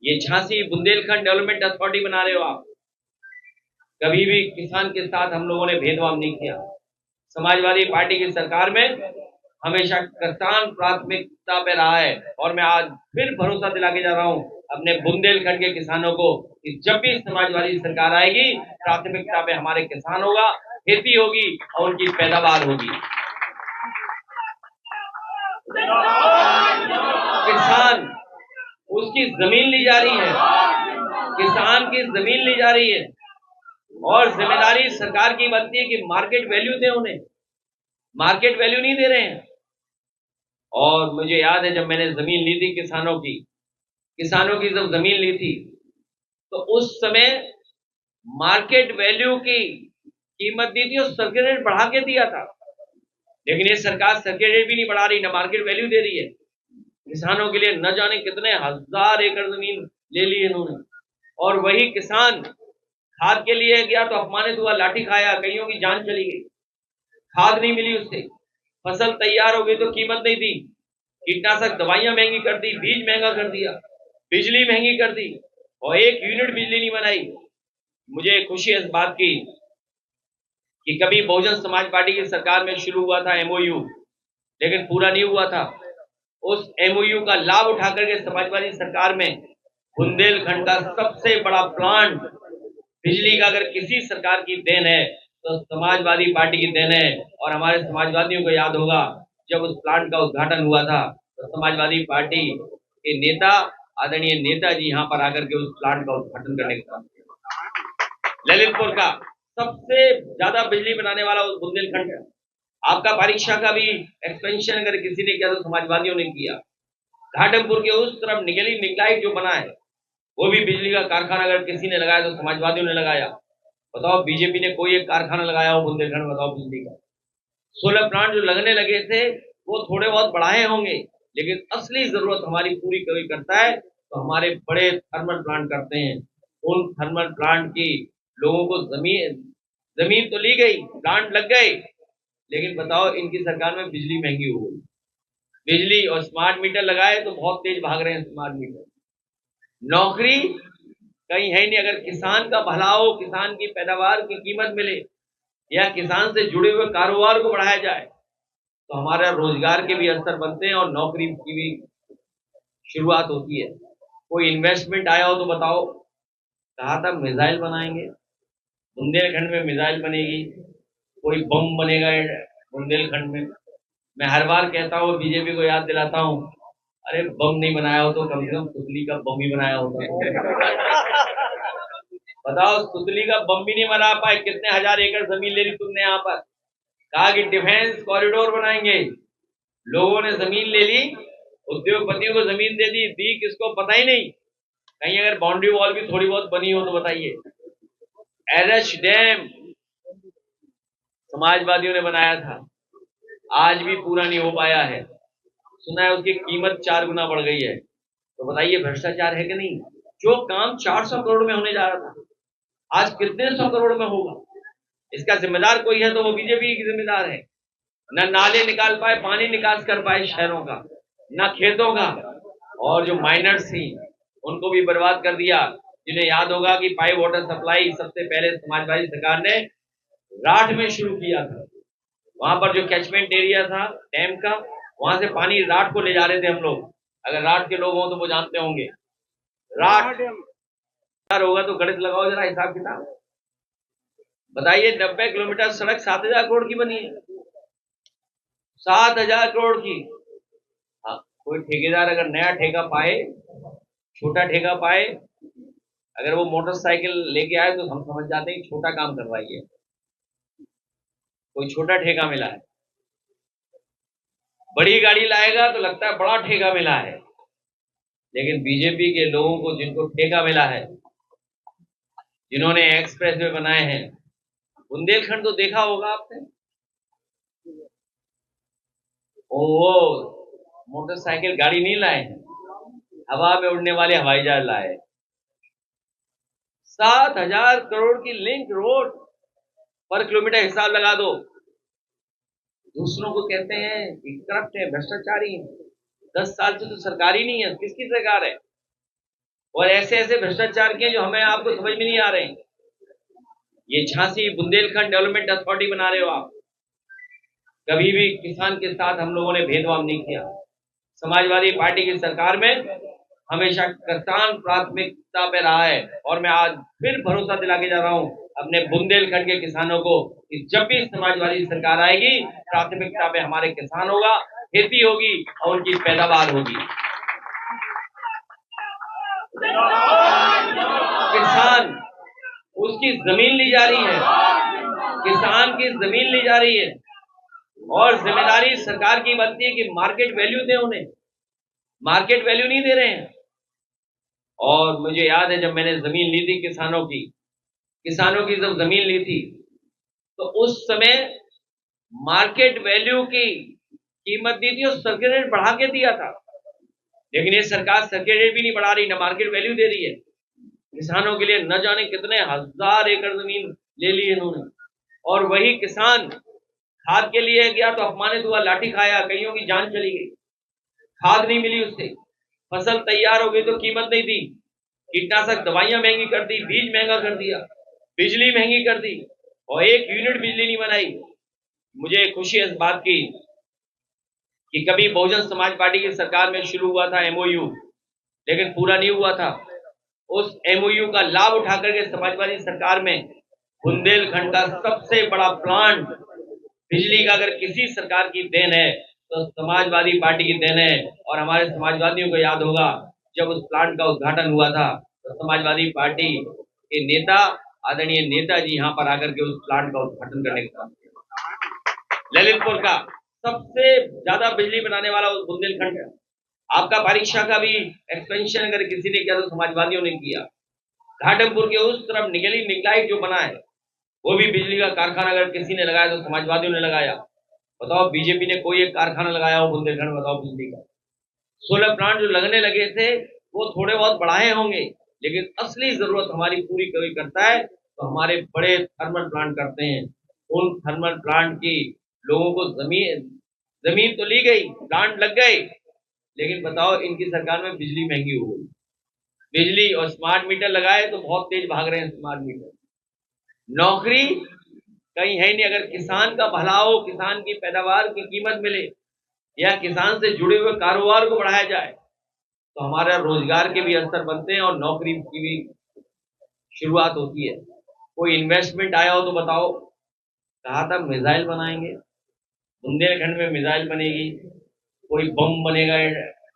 ये झांसी बुंदेलखंड डेवलपमेंट अथॉरिटी बना रहे हो आप। कभी भी किसान के साथ हम लोगों ने भेदभाव नहीं किया। समाजवादी पार्टी की सरकार में हमेशा किसान प्राथमिकता पे रहा है। और मैं आज फिर भरोसा दिला के जा रहा हूं अपने बुंदेलखंड के किसानों को कि जब भी समाजवादी सरकार आएगी, प्राथमिकता पे हमारे किसान होगा, खेती होगी और उनकी पैदावार होगी। किसान, उसकी जमीन ली जा रही है, किसान की जमीन ली जा रही है। और जिम्मेदारी सरकार की बनती है कि मार्केट वैल्यू दे उन्हें। मार्केट वैल्यू नहीं दे रहे हैं। और मुझे याद है जब मैंने जमीन ली थी किसानों की जब जमीन ली थी तो उस समय मार्केट वैल्यू की कीमत दी थी और सर्किट रेट बढ़ा के दिया था। लेकिन ये सरकार सर्किट रेट भी नहीं बढ़ा रही, ना मार्केट वैल्यू दे रही है। किसानों के लिए न जाने कितने 1000 एकड़ जमीन ले ली इन्होंने। और वही किसान खाद के लिए गया तो अपमानित हुआ, लाठी खाया, कईयों की जान चली गई, खाद नहीं मिली उससे। फसल तैयार हो गई तो कीमत नहीं दी, कीटनाशक दवाइयां महंगी कर दी, बीज महंगा कर दिया, बिजली महंगी कर दी और 1 यूनिट बिजली नहीं बनाई। मुझे खुशी है इस बात की कि कभी बहुजन समाज पार्टी की सरकार में शुरू हुआ था MOU, लेकिन पूरा नहीं हुआ था। उस MOU का लाभ उठा करके समाजवादी सरकार में बुंदेलखंड का सबसे बड़ा प्लांट बिजली का अगर किसी सरकार की देन है तो समाजवादी पार्टी की देन है। और हमारे समाजवादियों को याद होगा जब उस प्लांट का उद्घाटन हुआ था तो समाजवादी पार्टी के नेता आदरणीय नेताजी यहाँ पर आकर के उस प्लांट का उद्घाटन करने का काम किया। ललितपुर का सबसे ज्यादा बिजली बनाने वाला उस बुंदेलखंड है। आपका परीक्षा का भी एक्सपेंशन अगर किसी ने किया तो समाजवादियों ने किया। घाटमपुर के उस तरफ निगलाइट जो बना है वो भी बिजली का कारखाना अगर किसी ने लगाया तो समाजवादियों ने लगाया। बताओ बीजेपी ने कोई एक कारखाना लगाया हो बुंदेलखंड, बताओ बिजली का। सोलर प्लांट जो लगने लगे थे वो थोड़े बहुत बढ़ाए होंगे, लेकिन असली जरूरत हमारी पूरी कोई करता है तो हमारे बड़े थर्मल प्लांट करते हैं। उन थर्मल प्लांट की लोगों को जमीन तो ली गई, प्लांट लग गए, लेकिन बताओ इनकी सरकार में बिजली महंगी हो गई। बिजली और स्मार्ट मीटर लगाए तो बहुत तेज भाग रहे हैं स्मार्ट मीटर। नौकरी कहीं है नहीं। अगर किसान का भला हो, किसान की पैदावार की कीमत मिले या किसान से जुड़े हुए कारोबार को बढ़ाया जाए तो हमारा रोजगार के भी अवसर बनते हैं और नौकरी की भी शुरुआत होती है। कोई इन्वेस्टमेंट आया हो तो बताओ, कहा था मिसाइल बनाएंगे, बुंदेलखंड में मिसाइल बनेगी, कोई बम बनेगा बुंदेलखंड में। मैं हर बार कहता हूँ, बीजेपी को याद दिलाता हूँ, अरे बम नहीं बनाया हो तो कम से कम सुतली का बम ही बनाया होता। बताओ, सुतली का बम भी नहीं बना पाए। कितने हजार एकड़ जमीन ले ली तुमने यहाँ पर, कहा कि डिफेंस कॉरिडोर बनाएंगे, लोगों ने जमीन ले ली, उद्योगपतियों को जमीन दे दी किसको पता ही नहीं। कहीं अगर बाउंड्री वॉल भी थोड़ी बहुत बनी हो तो बताइए। एरच डैम समाजवादियों ने बनाया था, आज भी पूरा नहीं हो पाया है। सुना है उसकी कीमत 4 गुना बढ़ गई है। तो बताइए भ्रष्टाचार है कि नहीं? जो काम 400 करोड़ में होने जा रहा था आज कितने 100 करोड़ में होगा? इसका जिम्मेदार कोई है तो वो बीजेपी की जिम्मेदार है। न नाले निकाल पाए, पानी निकास कर पाए शहरों का, न खेतों का, और जो माइनर्स थी उनको भी बर्बाद कर दिया। जिन्हें याद होगा कि पाइप वाटर सप्लाई सबसे पहले समाजवादी सरकार ने राठ में शुरू किया था। वहां पर जो कैचमेंट एरिया था डैम का, वहां से पानी राठ को ले जा रहे थे हम लोग। अगर राठ के लोग हों तो वो जानते होंगे। राठ होगा तो गणित लगाओ जरा, हिसाब किताब बताइए। 90 किलोमीटर सड़क 7,000 करोड़ की बनी है, 7,000 करोड़ की। हाँ, कोई ठेकेदार अगर नया ठेका पाए, छोटा ठेका पाए, अगर वो मोटरसाइकिल लेके आए तो हम समझ जाते हैं छोटा काम कर रहा है। कोई छोटा ठेका मिला है। बड़ी गाड़ी लाएगा तो लगता है बड़ा ठेका मिला है। लेकिन बीजेपी के लोगों को जिनको ठेका मिला है, जिन्होंने एक्सप्रेस वे बनाए हैं, बुंदेलखंड तो देखा होगा आपने, वो मोटरसाइकिल गाड़ी नहीं लाए हैं, हवा में उड़ने वाले हवाई जहाज लाए। 7,000 करोड़ की लिंक रोड पर किलोमीटर हिसाब लगा दो। दूसरों को कहते हैं कि करप्ट है, भ्रष्टाचारी है। 10 साल से तो सरकार ही नहीं है, किसकी सरकार है? और ऐसे ऐसे भ्रष्टाचार किए जो हमें आपको समझ में नहीं आ रहे। ये झांसी बुंदेलखंड डेवलपमेंट अथॉरिटी बना रहे हो आप। कभी भी किसान के साथ हम लोगों ने भेदभाव नहीं किया। समाजवादी पार्टी की सरकार में हमेशा किसान प्राथमिकता पे रहा है, और मैं आज फिर भरोसा दिला के जा रहा हूं अपने बुंदेलखंड के किसानों को कि जब भी समाजवादी सरकार आएगी, प्राथमिकता पे हमारे किसान होगा, खेती होगी और उनकी पैदावार होगी। किसान, उसकी जमीन ली जा रही है, किसान की जमीन ली जा रही है, और जिम्मेदारी सरकार की बनती है कि मार्केट वैल्यू दें उन्हें। मार्केट वैल्यू नहीं दे रहे हैं। और मुझे याद है जब मैंने जमीन ली थी किसानों की जब जमीन ली थी तो उस समय मार्केट वैल्यू की कीमत दी थी और सर्किट रेट बढ़ा के दिया था। लेकिन ये सरकार सर्किट रेट भी नहीं बढ़ा रही, ना मार्केट वैल्यू दे रही है। किसानों के लिए न जाने कितने 1000 एकड़ जमीन ले ली इन्होंने, और वही किसान खाद के लिए गया तो अपमानित हुआ, लाठी खाया, कईयों की जान चली गई, खाद नहीं मिली उससे। फसल तैयार हो गई तो कीमत नहीं दी, कीटनाशक दवाइयां महंगी कर दी, बीज महंगा कर दिया, बिजली महंगी कर दी, और 1 यूनिट बिजली नहीं बनाई। मुझे खुशी है इस बात की कि कभी बहुजन समाज पार्टी की सरकार में शुरू हुआ था MOU, लेकिन पूरा नहीं हुआ था। उस MOU का लाभ उठा करके समाजवादी सरकार में बुंदेलखंड का सबसे बड़ा प्लांट बिजली का अगर किसी सरकार की देन है तो समाजवादी पार्टी की देन है। और हमारे समाजवादियों को याद होगा जब उस प्लांट का उद्घाटन हुआ था तो समाजवादी पार्टी के नेता, आदरणीय नेताजी यहाँ पर आकर के उस प्लांट का उद्घाटन करने का काम किया। ललितपुर का सबसे ज्यादा बिजली बनाने वाला उस बुंदेलखंड है। आपका परीक्षा का भी एक्सपेंशन अगर किसी ने किया तो समाजवादियों ने किया। घाटमपुर के उस तरफ निगलाइट जो बना है वो भी बिजली का कारखाना अगर किसी ने लगाया तो समाजवादियों ने लगाया। बताओ बीजेपी ने कोई एक कारखाना लगाया हो बुंदेलखंड में? बताओ बिजली का। सोलर प्लांट जो लगने लगे थे वो थोड़े बहुत बढ़ाए होंगे, लेकिन असली जरूरत हमारी पूरी कोई करता है तो हमारे बड़े थर्मल प्लांट करते हैं। उन थर्मल प्लांट की लोगों को जमीन तो ली गई, प्लांट लग गए, लेकिन बताओ इनकी सरकार में बिजली महंगी हो गई। बिजली और स्मार्ट मीटर लगाए तो बहुत तेज भाग रहे हैं स्मार्ट मीटर। नौकरी कहीं है नहीं। अगर किसान का भला हो, किसान की पैदावार की कीमत मिले या किसान से जुड़े हुए कारोबार को बढ़ाया जाए तो हमारा रोजगार के भी अवसर बनते हैं और नौकरी की भी शुरुआत होती है। कोई इन्वेस्टमेंट आया हो तो बताओ। कहा था मिसाइल बनाएंगे, बुंदेलखंड में मिसाइल बनेगी, कोई बम बनेगा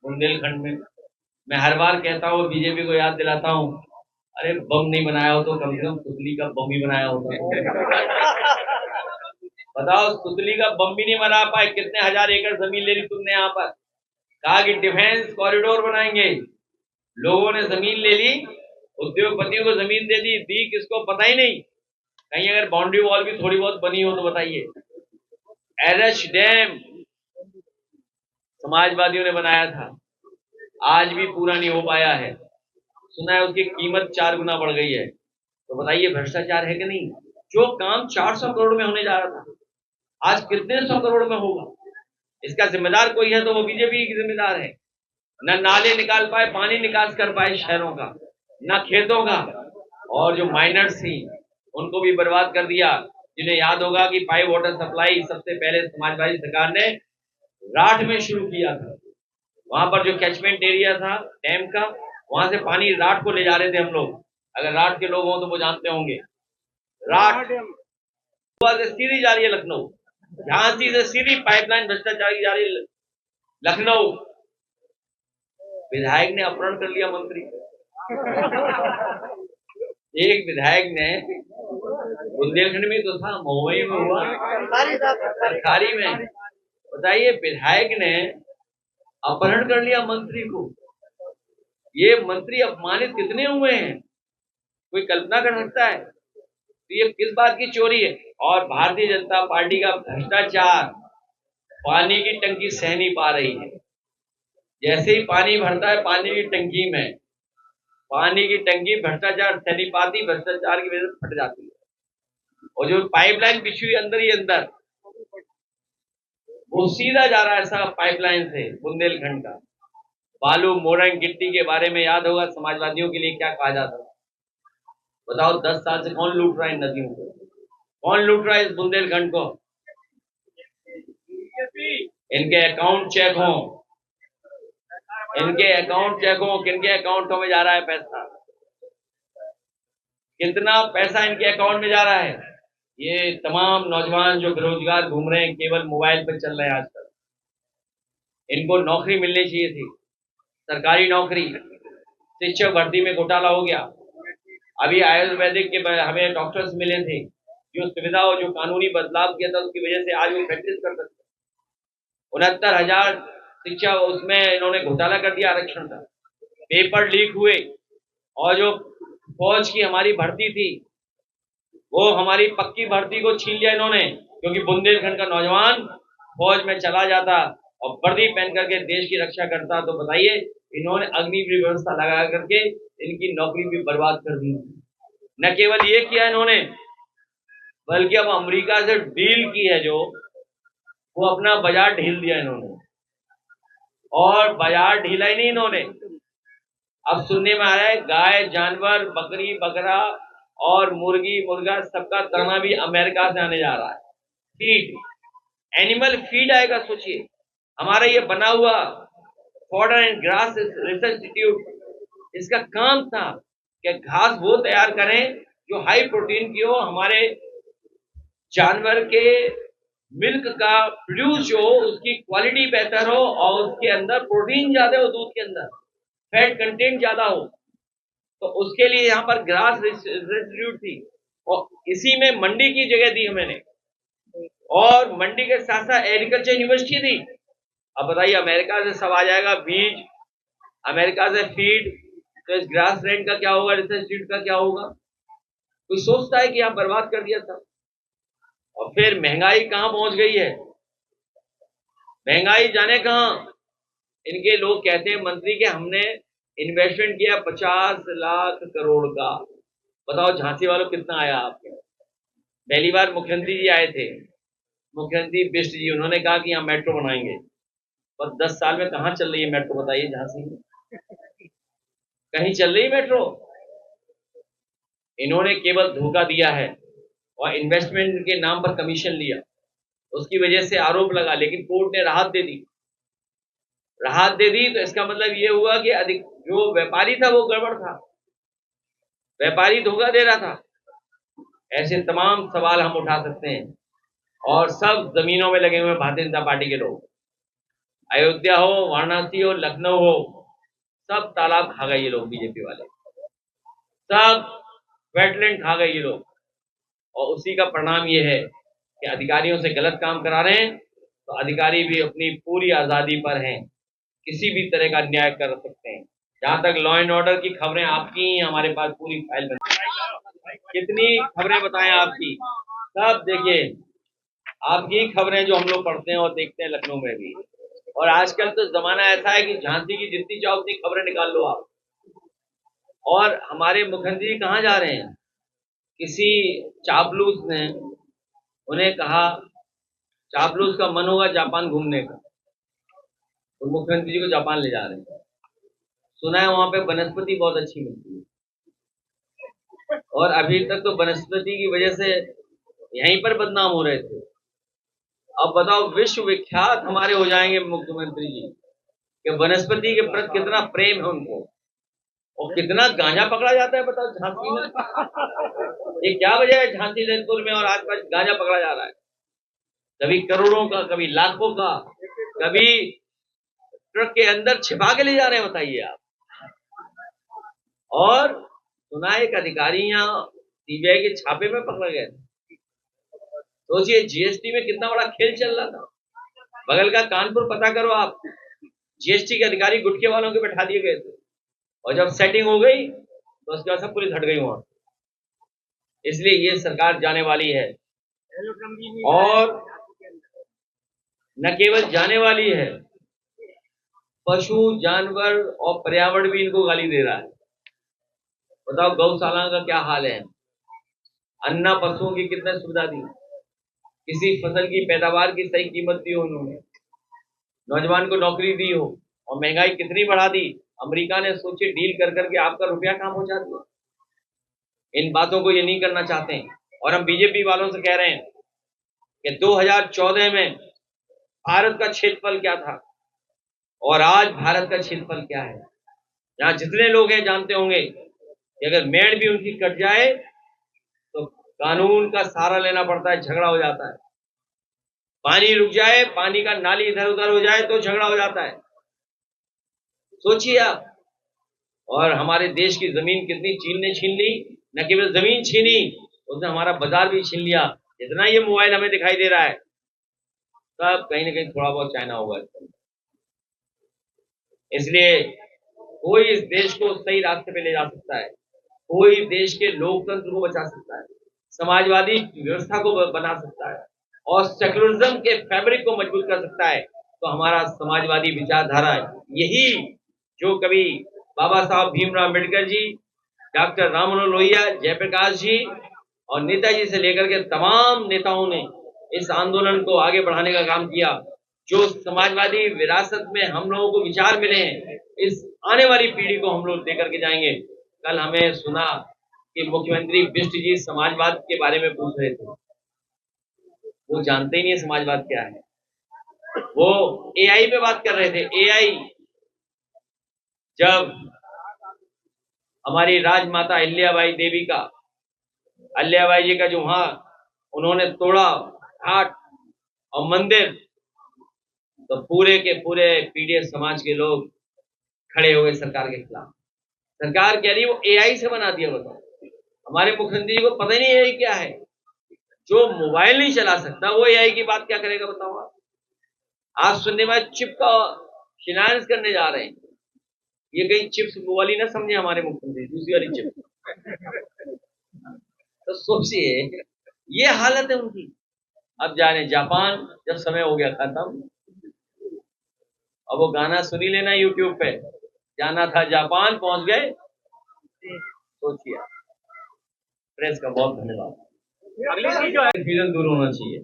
बुंदेलखंड में। मैं हर बार कहता हूँ, बीजेपी को याद दिलाता हूँ, अरे बम नहीं बनाया हो तो कम से कम सुतली का बम ही बनाया होता। बताओ, सुतली का बम भी नहीं बना पाए। कितने हजार एकड़ जमीन ले ली तुमने यहाँ पर। कहा कि डिफेंस कॉरिडोर बनाएंगे, लोगों ने जमीन ले ली, उद्योगपतियों को जमीन दे दी किसको पता ही नहीं। कहीं अगर बाउंड्री वॉल भी थोड़ी बहुत बनी हो तो बताइए। एरच डैम समाजवादियों ने बनाया था, आज भी पूरा नहीं हो पाया है। सुना है उसकी कीमत 4 गुना बढ़ गई है। तो बताइए भ्रष्टाचार है कि नहीं? जो काम 400 करोड़ में होने जा रहा था आज कितने 100 करोड़ में होगा? इसका जिम्मेदार कोई है तो वो बीजेपी की जिम्मेदार है। न नाले निकाल पाए, पानी निकास कर पाए शहरों का, न खेतों का, और जो माइनर्स थी उनको भी बर्बाद कर दिया। जिन्हें याद होगा कि पाइप वाटर सप्लाई सबसे पहले समाजवादी सरकार ने राठ में शुरू किया था। वहां पर जो कैचमेंट एरिया था डैम का, वहां से पानी राठ को ले जा रहे थे हम लोग। अगर राठ के लोग हों तो वो जानते होंगे। राठ से सीधी जा रही है लखनऊ, झांसी से सीधी पाइपलाइन भ्रष्टाचार की जा रही है लखनऊ। विधायक ने अपहरण कर लिया मंत्री। एक विधायक ने बुंदेलखंड में तो था, महुई में हुआ, सरकारी में। बताइए, विधायक ने अपहरण कर लिया मंत्री को। ये मंत्री अपमानित कितने हुए हैं, कोई कल्पना कर सकता है? तो ये किस बात की चोरी है? और भारतीय जनता पार्टी का भ्रष्टाचार पानी की टंकी सह नहीं पा रही है। जैसे ही पानी भरता है पानी की टंकी में, पानी की टंकी भ्रष्टाचार सह नहीं पाती, भ्रष्टाचार की वजह से फट जाती है। और जो पाइपलाइन बिछी हुई अंदर ही अंदर, वो सीधा जा रहा है साहब पाइपलाइन से बुंदेलखंड का। बालू, मोरंग, गिट्टी के बारे में याद होगा समाजवादियों के लिए क्या कहा जाता था। बताओ 10 साल से कौन लूट रहा है नदियों को? कौन लूट रहा है इस बुंदेलखंड को? इनके अकाउंट चेक हो, इनके अकाउंट चेक हो, किनके अकाउंटों में जा रहा है पैसा, कितना पैसा इनके अकाउंट में जा रहा है। ये तमाम नौजवान जो बेरोजगार घूम रहे हैं, केवल मोबाइल पर चल रहे हैं आजकल, इनको नौकरी मिलनी चाहिए थी, सरकारी नौकरी। शिक्षक भर्ती में घोटाला हो गया। अभी आयुर्वेदिक के हमें डॉक्टर्स मिले थे, जो सुविधा और जो कानूनी बदलाव किया था उसकी वजह से आज वो प्रैक्टिस कर सकते। 69,000 शिक्षा, उसमें इन्होंने घोटाला कर दिया आरक्षण का। पेपर लीक हुए और जो फौज की हमारी भर्ती थी, वो हमारी पक्की भर्ती को छीन लिया इन्होंने, क्योंकि बुंदेलखंड का नौजवान फौज में चला जाता और वर्दी पहन करके देश की रक्षा करता। तो बताइए, इन्होंने अग्निवीर व्यवस्था लगा करके इनकी नौकरी भी बर्बाद कर दी। न केवल ये किया इन्होंने, बल्कि अब अमेरिका से डील की है जो, वो अपना बाजार ढील दिया इन्होंने। और बाजार ढीला ही नहीं इन्होंने, अब सुनने में आ रहा है गाय, जानवर, बकरी, बकरा और मुर्गी, मुर्गा सबका दाना भी अमेरिका से आने जा रहा है। फीड, एनिमल फीड आएगा। सोचिए, हमारा ये बना हुआ fodder and grass research institute, इसका काम था कि घास वो तैयार करें जो हाई प्रोटीन की हो, हमारे जानवर के मिल्क का प्रोड्यूस जो हो उसकी क्वालिटी बेहतर हो और उसके अंदर प्रोटीन ज्यादा हो दूध के अंदर। फैट कंटेंट ज्यादा हो, तो उसके लिए यहाँ पर ग्रास रेसिड्यू थी और इसी में मंडी की जगह दी मैंने, और मंडी के साथ साथ एग्रीकल्चर यूनिवर्सिटी दी। अब बताइए, अमेरिका से सब आ जाएगा बीज, अमेरिका से फीड, तो इस ग्रास लैंड का क्या होगा, रेसिड्यू का क्या होगा? कोई सोचता है कि यहाँ बर्बाद कर दिया था। और फिर महंगाई कहाँ पहुंच गई है, महंगाई जाने कहाँ। इनके लोग कहते हैं मंत्री के हमने इन्वेस्टमेंट किया 50 लाख करोड़ का। बताओ झांसी वालों कितना आया आपके? पहली बार मुख्यमंत्री जी आए थे, मुख्यमंत्री बिष्ट जी, उन्होंने कहा कि यहाँ मेट्रो बनाएंगे, पर 10 साल में कहाँ चल रही है मेट्रो? बताइए झांसी में कहीं चल रही मेट्रो? इन्होंने केवल धोखा दिया है और इन्वेस्टमेंट के नाम पर कमीशन लिया, उसकी वजह से आरोप लगा, लेकिन कोर्ट ने राहत दे दी। राहत दे दी तो इसका मतलब ये हुआ कि अधिक जो व्यापारी था वो गड़बड़ था, व्यापारी धोखा दे रहा था। ऐसे तमाम सवाल हम उठा सकते हैं, और सब जमीनों में लगे हुए भारतीय जनता पार्टी के लोग। अयोध्या हो, वाराणसी हो, लखनऊ हो, सब तालाब खा गए ये लोग, बीजेपी वाले सब वेटलैंड खा गए ये लोग। और उसी का परिणाम ये है कि अधिकारियों से गलत काम करा रहे हैं, तो अधिकारी भी अपनी पूरी आजादी पर हैं, किसी भी तरह का न्याय कर सकते हैं। जहां तक लॉ एंड ऑर्डर की खबरें आपकी, हमारे पास पूरी फाइल बनी, कितनी खबरें बताएं आपकी, सब देखिए आपकी खबरें जो हम लोग पढ़ते हैं और देखते हैं लखनऊ में भी। और आजकल तो जमाना ऐसा है कि झांसी की जितनी चाहो उतनी खबरें निकाल लो आप। और हमारे मुख्यमंत्री कहाँ जा रहे हैं? किसी चापलूस ने उन्हें कहा, चापलूस का मन होगा जापान घूमने का, तो मुख्यमंत्री जी को जापान ले जा रहे हैं। सुना है वहां पे वनस्पति बहुत अच्छी मिलती है, और अभी तक तो वनस्पति की वजह से यहीं पर बदनाम हो रहे थे। अब बताओ, विश्व विख्यात हमारे हो जाएंगे मुख्यमंत्री जी कि वनस्पति के प्रति कितना प्रेम है उनको, और कितना गांजा पकड़ा जाता है। बताओ झांसी में ये क्या वजह है, झांसी ललितपुर में और आसपास गांजा पकड़ा जा रहा है, कभी करोड़ों का, कभी लाखों का, कभी ट्रक के अंदर छिपा के ले जा रहे हैं, बताइए आप। और सुना एक अधिकारी यहाँ सीबीआई के छापे में पकड़ गए। सोचिए जीएसटी में कितना बड़ा खेल चल रहा था। बगल का कानपुर पता करो आप, जीएसटी के अधिकारी गुटखे वालों के बैठा दिए गए थे, और जब सेटिंग हो गई तो उसके बाद सब पुलिस हट गई वहां। इसलिए ये सरकार जाने वाली है, और न केवल जाने वाली है, पशु जानवर और पर्यावरण भी इनको गाली दे रहा है। बताओ गौशाला का क्या हाल है, अन्ना पशुओं की कितने सुविधा दी, किसी फसल की पैदावार की सही कीमत दी हो उन्होंने, नौजवान को नौकरी दी हो, और महंगाई कितनी बढ़ा दी। अमेरिका ने सोचे डील कर करके आपका रुपया कहां पहुंचा दिया। इन बातों को ये नहीं करना चाहते हैं, और हम बीजेपी वालों से कह रहे हैं कि 2014 में भारत का क्षेत्रफल क्या था और आज भारत का क्षेत्रफल क्या है। यहाँ जितने लोग हैं जानते होंगे कि अगर मेड़ भी उनकी कट जाए तो कानून का सहारा लेना पड़ता है, झगड़ा हो जाता है। पानी रुक जाए, पानी का नाली इधर उधर हो जाए तो झगड़ा हो जाता है। सोचिए आप। और हमारे देश की जमीन कितनी चीन ने छीन ली, न केवल जमीन छीनी, उसने हमारा बाजार भी छीन लिया। जितना ये मोबाइल हमें दिखाई दे रहा है, सब कहीं ना कहीं थोड़ा बहुत चाइना होगा। इसलिए कोई इस देश को सही रास्ते पे ले जा सकता है, कोई देश के लोकतंत्र को बचा सकता है, समाजवादी व्यवस्था को बना सकता है, और सेक्युलरिज्म के फैब्रिक को मजबूत कर सकता है, तो हमारा समाजवादी विचारधारा है। यही जो कभी बाबा साहब भीमराव अम्बेडकर जी, डॉक्टर राम मनोहर लोहिया, जयप्रकाश जी और नेताजी से लेकर के तमाम नेताओं ने इस आंदोलन को आगे बढ़ाने का काम किया। जो समाजवादी विरासत में हम लोगों को विचार मिले हैं, इस आने वाली पीढ़ी को हम लोग देकर के जाएंगे। कल हमें सुना कि मुख्यमंत्री बिष्ट जी समाजवाद के बारे में पूछ रहे थे, वो जानते ही नहीं समाजवाद क्या है। वो एआई पे बात कर रहे थे। एआई, जब हमारी राजमाता अहिल्याबाई देवी का, अहिल्याबाई जी का जो वहां उन्होंने तोड़ा घाट और मंदिर, तो पूरे के पूरे पीडीएस समाज के लोग खड़े हुए सरकार के खिलाफ। सरकार कह रही है वो एआई से बना दिया। बताओ, हमारे मुख्यमंत्री जी को पता ही नहीं एआई क्या है। जो मोबाइल नहीं चला सकता वो एआई की बात क्या करेगा, बताओ आप। आज सुनने में चिप का फिनांस करने जा रहे हैं। ये कहीं चिप्स वो वाली ना समझे हमारे मुख्यमंत्री, दूसरी वाली चिप। तो सोचिए ये हालत है उनकी। अब जाने जापान, जब समय हो गया खत्म। अब वो गाना सुनी लेना यूट्यूब पे, जाना था जापान पहुंच गए। सोचिए, प्रेस का बहुत धन्यवाद। अगली चीज जो है कंफ्यूजन दूर होना चाहिए।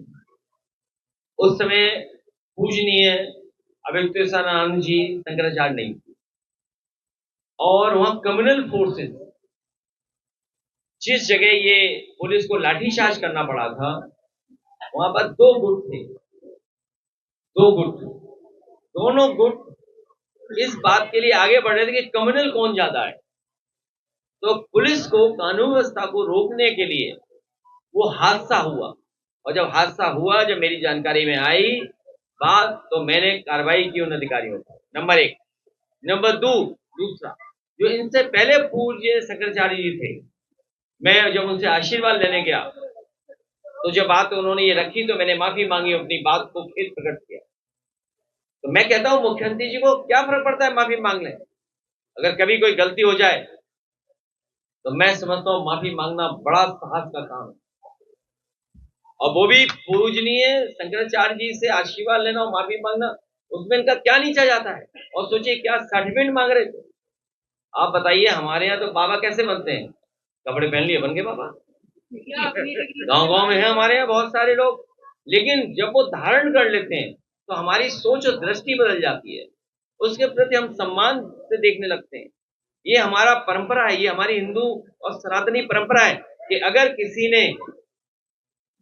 उस समय पूजनीय अभियुक्तानंद जी शंकराचार्य नहीं थी, और वहां कम्युनल फोर्सेस, जिस जगह ये पुलिस को लाठीचार्ज करना पड़ा था, वहां पर दो गुट थे। दोनों गुट इस बात के लिए आगे बढ़ रहे थे कि कम्युनल कौन ज्यादा है। तो पुलिस को कानून व्यवस्था को रोकने के लिए वो हादसा हुआ, और जब हादसा हुआ, जब मेरी जानकारी में आई बात, तो मैंने कार्रवाई की उन अधिकारियों पर, नंबर 1। नंबर 2, दूसरा, जो इनसे पहले पूज्य शंकराचार्य जी थे, मैं जब उनसे आशीर्वाद लेने गया तो जब बात उन्होंने ये रखी तो मैंने माफी मांगी, अपनी बात को फिर प्रकट किया। तो मैं कहता हूं मुख्यमंत्री जी को क्या फर्क पड़ता है, माफी मांग लें। अगर कभी कोई गलती हो जाए तो मैं समझता हूं माफी मांगना बड़ा साहस का काम है। और वो भी पूजनीय शंकराचार्य जी से आशीर्वाद लेना और माफी मांगना, उसमें इनका क्या नीचा जाता है। और सोचिए क्या सर्टिफिकेट मांग रहे थे। आप बताइए, हमारे यहाँ तो बाबा कैसे बनते हैं, कपड़े पहन लिए बन गए बाबा। गांव-गांव में है हमारे यहाँ बहुत सारे लोग, लेकिन जब वो धारण कर लेते हैं तो हमारी सोच और दृष्टि बदल जाती है, उसके प्रति हम सम्मान से देखने लगते हैं। ये हमारा परंपरा है, ये हमारी हिंदू और सनातनी परंपरा है कि अगर किसी ने